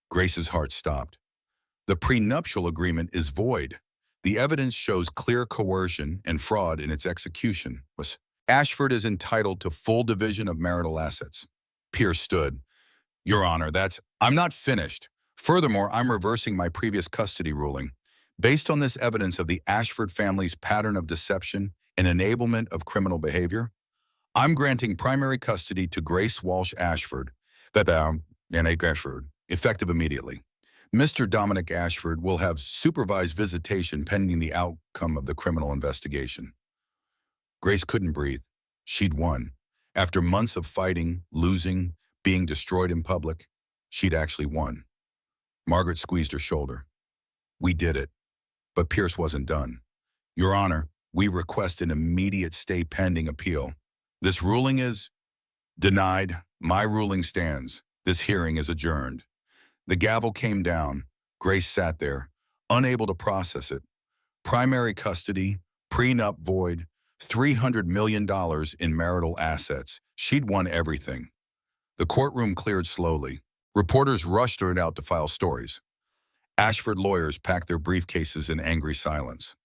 Grace's heart stopped. The prenuptial agreement is void. The evidence shows clear coercion and fraud in its execution. Ashford is entitled to full division of marital assets. Pierce stood. Your Honor, I'm not finished. Furthermore, I'm reversing my previous custody ruling. Based on this evidence of the Ashford family's pattern of deception and enablement of criminal behavior, I'm granting primary custody to Grace Walsh Ashford, effective immediately. Mr. Dominic Ashford will have supervised visitation pending the outcome of the criminal investigation. Grace couldn't breathe. She'd won. After months of fighting, losing, being destroyed in public, she'd actually won. Margaret squeezed her shoulder. We did it. But Pierce wasn't done. Your Honor, we request an immediate stay pending appeal. This ruling is denied. My ruling stands. This hearing is adjourned. The gavel came down. Grace sat there, unable to process it. Primary custody, prenup void, $300 million in marital assets. She'd won everything. The courtroom cleared slowly. Reporters rushed her out to file stories. Ashford lawyers packed their briefcases in angry silence.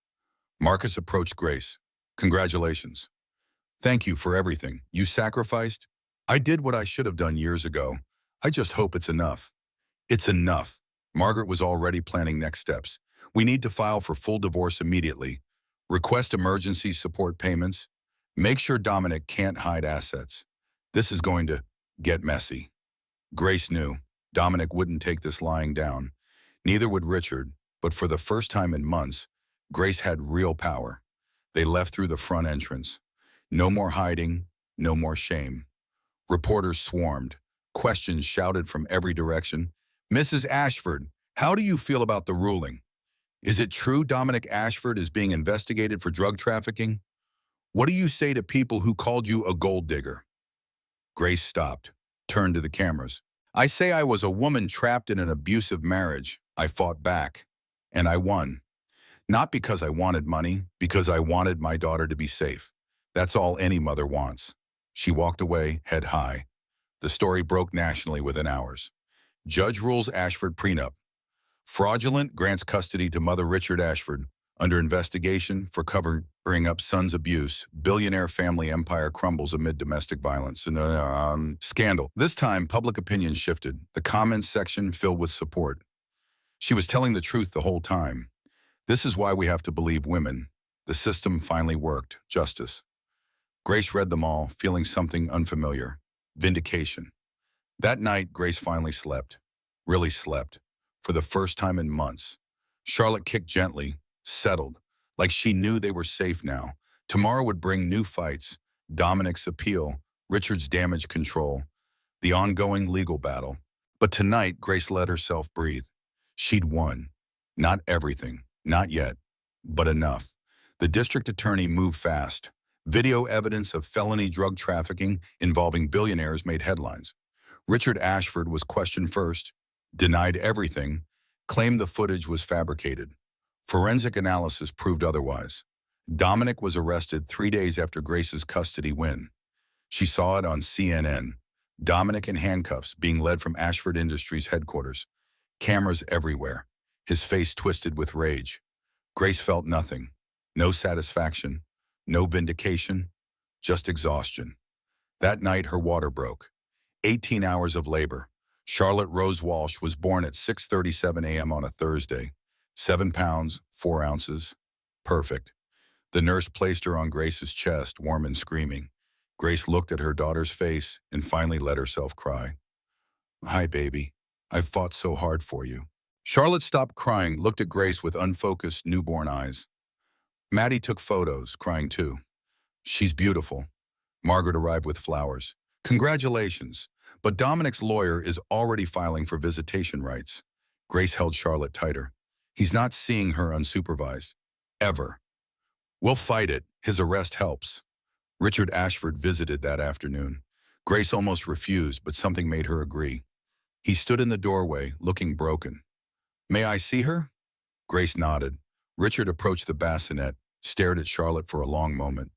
Marcus approached Grace. Congratulations. Thank you for everything. You sacrificed? I did what I should have done years ago. I just hope it's enough. It's enough. Margaret was already planning next steps. We need to file for full divorce immediately. Request emergency support payments. Make sure Dominic can't hide assets. This is going to get messy. Grace knew Dominic wouldn't take this lying down. Neither would Richard, but for the first time in months, Grace had real power. They left through the front entrance. No more hiding, no more shame. Reporters swarmed. Questions shouted from every direction. Mrs. Ashford, how do you feel about the ruling? Is it true Dominic Ashford is being investigated for drug trafficking? What do you say to people who called you a gold digger? Grace stopped, turned to the cameras. I say I was a woman trapped in an abusive marriage. I fought back, and I won. Not because I wanted money, because I wanted my daughter to be safe. That's all any mother wants. She walked away, head high. The story broke nationally within hours. Judge rules Ashford prenup. Fraudulent grants custody to mother Richard Ashford. Under investigation for covering up son's abuse, billionaire family empire crumbles amid domestic violence. Scandal. This time, public opinion shifted. The comments section filled with support. She was telling the truth the whole time. This is why we have to believe women. The system finally worked. Justice. Grace read them all, feeling something unfamiliar. Vindication. That night, Grace finally slept. Really slept. For the first time in months. Charlotte kicked gently, settled. Like she knew they were safe now. Tomorrow would bring new fights, Dominic's appeal, Richard's damage control, the ongoing legal battle. But tonight, Grace let herself breathe. She'd won. Not everything, not yet, but enough. The district attorney moved fast. Video evidence of felony drug trafficking involving billionaires made headlines. Richard Ashford was questioned first, denied everything, claimed the footage was fabricated. Forensic analysis proved otherwise. Dominic was arrested 3 days after Grace's custody win. She saw it on CNN. Dominic in handcuffs being led from Ashford Industries headquarters. Cameras everywhere. His face twisted with rage. Grace felt nothing. No satisfaction. No vindication. Just exhaustion. That night her water broke. 18 hours of labor. Charlotte Rose Walsh was born at 6:37 a.m. on a Thursday. 7 pounds, 4 ounces. Perfect. The nurse placed her on Grace's chest, warm and screaming. Grace looked at her daughter's face and finally let herself cry. Hi, baby. I've fought so hard for you. Charlotte stopped crying, looked at Grace with unfocused, newborn eyes. Maddie took photos, crying too. She's beautiful. Margaret arrived with flowers. Congratulations. But Dominic's lawyer is already filing for visitation rights. Grace held Charlotte tighter. He's not seeing her unsupervised. Ever. We'll fight it. His arrest helps. Richard Ashford visited that afternoon. Grace almost refused, but something made her agree. He stood in the doorway, looking broken. May I see her? Grace nodded. Richard approached the bassinet, stared at Charlotte for a long moment.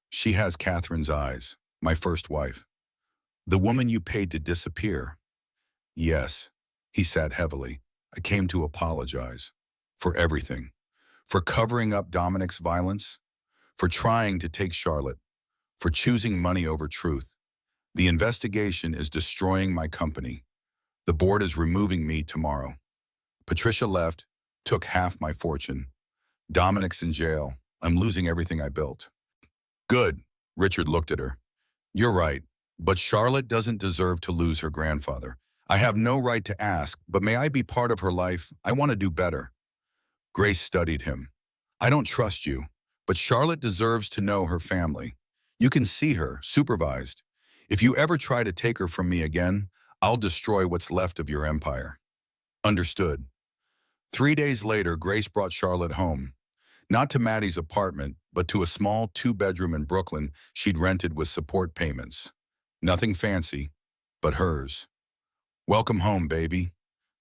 She has Catherine's eyes, my first wife. The woman you paid to disappear. Yes. He sat heavily. I came to apologize. For everything. For covering up Dominic's violence. For trying to take Charlotte. For choosing money over truth. The investigation is destroying my company. The board is removing me tomorrow. Patricia left, took half my fortune. Dominic's in jail. I'm losing everything I built. Good. Richard looked at her. You're right, but Charlotte doesn't deserve to lose her grandfather. I have no right to ask, but may I be part of her life? I want to do better. Grace studied him. I don't trust you, but Charlotte deserves to know her family. You can see her, supervised. If you ever try to take her from me again, I'll destroy what's left of your empire. Understood. 3 days later, Grace brought Charlotte home. Not to Maddie's apartment, but to a small 2-bedroom in Brooklyn she'd rented with support payments. Nothing fancy, but hers. Welcome home, baby.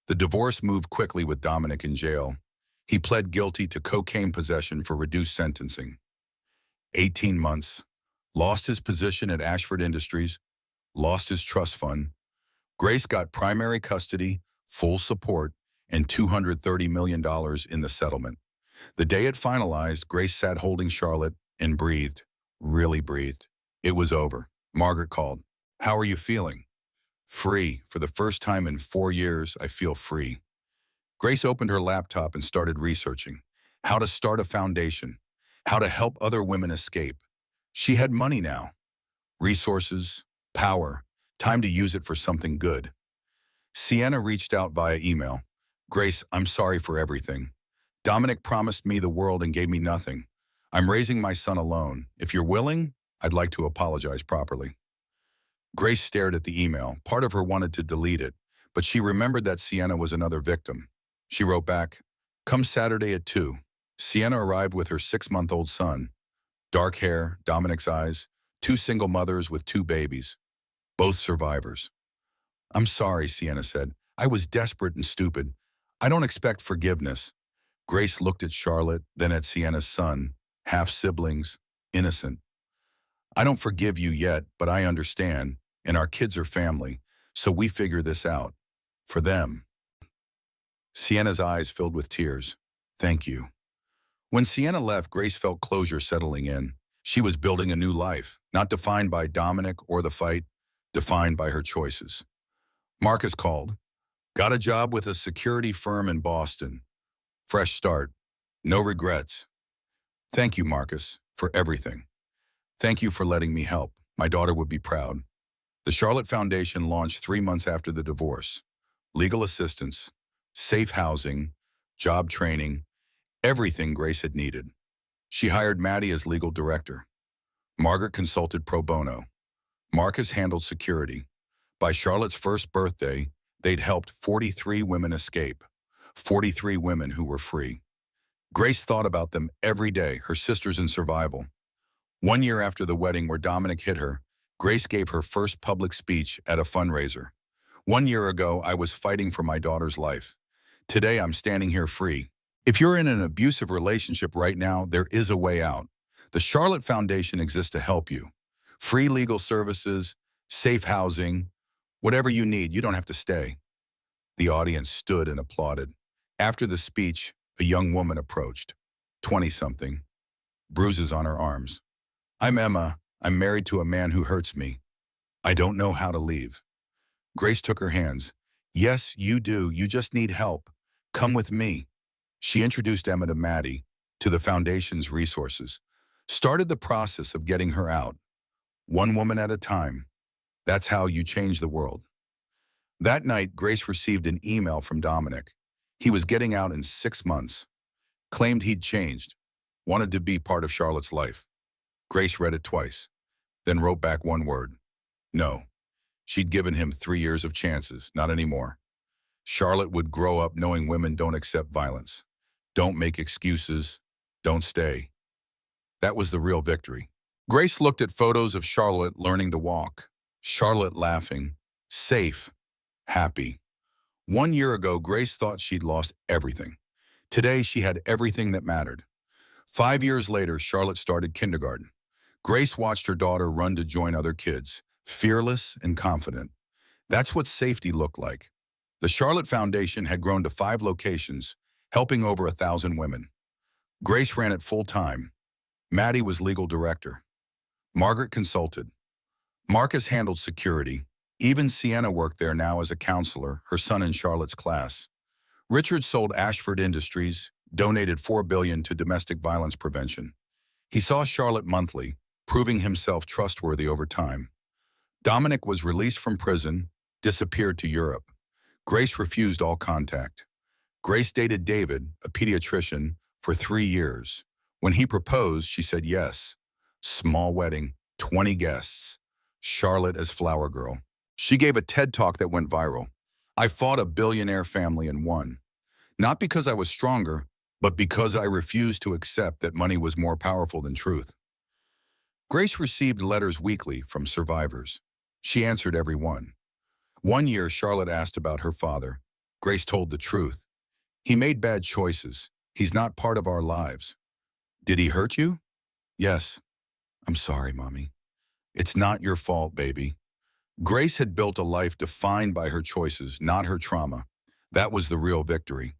The divorce moved quickly with Dominic in jail. He pled guilty to cocaine possession for reduced sentencing. 18 months. Lost his position at Ashford Industries. Lost his trust fund. Grace got primary custody, full support, and $230 million in the settlement. The day it finalized, Grace sat holding Charlotte and breathed, really breathed. It was over. Margaret called. How are you feeling? Free. For the first time in 4 years, I feel free. Grace opened her laptop and started researching how to start a foundation, how to help other women escape. She had money now, resources, power, time to use it for something good. Sienna reached out via email. Grace, I'm sorry for everything. Dominic promised me the world and gave me nothing. I'm raising my son alone. If you're willing, I'd like to apologize properly. Grace stared at the email. Part of her wanted to delete it, but she remembered that Sienna was another victim. She wrote back, come Saturday at 2. Sienna arrived with her 6-month-old son. Dark hair, Dominic's eyes, 2 single mothers with 2 babies. Both survivors. I'm sorry, Sienna said. I was desperate and stupid. I don't expect forgiveness. Grace looked at Charlotte, then at Sienna's son, half-siblings, innocent. I don't forgive you yet, but I understand, and our kids are family, so we figure this out. For them. Sienna's eyes filled with tears. Thank you. When Sienna left, Grace felt closure settling in. She was building a new life, not defined by Dominic or the fight, defined by her choices. Marcus called. Got a job with a security firm in Boston. Fresh start. No regrets. Thank you, Marcus, for everything. Thank you for letting me help. My daughter would be proud. The Charlotte Foundation launched 3 months after the divorce. Legal assistance, safe housing, job training, everything Grace had needed. She hired Maddie as legal director. Margaret consulted pro bono. Marcus handled security. By Charlotte's first birthday, they'd helped 43 women escape. 43 women who were free. Grace thought about them every day, her sisters in survival. 1 year after the wedding where Dominic hit her, Grace gave her first public speech at a fundraiser. 1 year ago, I was fighting for my daughter's life. Today, I'm standing here free. If you're in an abusive relationship right now, there is a way out. The Charlotte Foundation exists to help you. Free legal services, safe housing, whatever you need, you don't have to stay. The audience stood and applauded. After the speech, a young woman approached, 20-something, bruises on her arms. I'm Emma. I'm married to a man who hurts me. I don't know how to leave. Grace took her hands. Yes, you do. You just need help. Come with me. She introduced Emma to Maddie, to the foundation's resources, started the process of getting her out. One woman at a time. That's how you change the world. That night, Grace received an email from Dominic. He was getting out in 6 months. Claimed he'd changed. Wanted to be part of Charlotte's life. Grace read it twice, then wrote back one word. No. She'd given him 3 years of chances, not anymore. Charlotte would grow up knowing women don't accept violence. Don't make excuses. Don't stay. That was the real victory. Grace looked at photos of Charlotte learning to walk. Charlotte laughing. Safe. Happy. 1 year ago, Grace thought she'd lost everything. Today, she had everything that mattered. 5 years later, Charlotte started kindergarten. Grace watched her daughter run to join other kids, fearless and confident. That's what safety looked like. The Charlotte Foundation had grown to 5 locations, helping over 1,000 women. Grace ran it full-time. Maddie was legal director. Margaret consulted. Marcus handled security. Even Sienna worked there now as a counselor, her son in Charlotte's class. Richard sold Ashford Industries, donated $4 billion to domestic violence prevention. He saw Charlotte monthly, proving himself trustworthy over time. Dominic was released from prison, disappeared to Europe. Grace refused all contact. Grace dated David, a pediatrician, for 3 years. When he proposed, she said yes. Small wedding, 20 guests. Charlotte as flower girl. She gave a TED Talk that went viral. I fought a billionaire family and won. Not because I was stronger, but because I refused to accept that money was more powerful than truth. Grace received letters weekly from survivors. She answered every one. 1 year, Charlotte asked about her father. Grace told the truth. He made bad choices. He's not part of our lives. Did he hurt you? Yes. I'm sorry, Mommy. It's not your fault, baby. Grace had built a life defined by her choices, not her trauma. That was the real victory.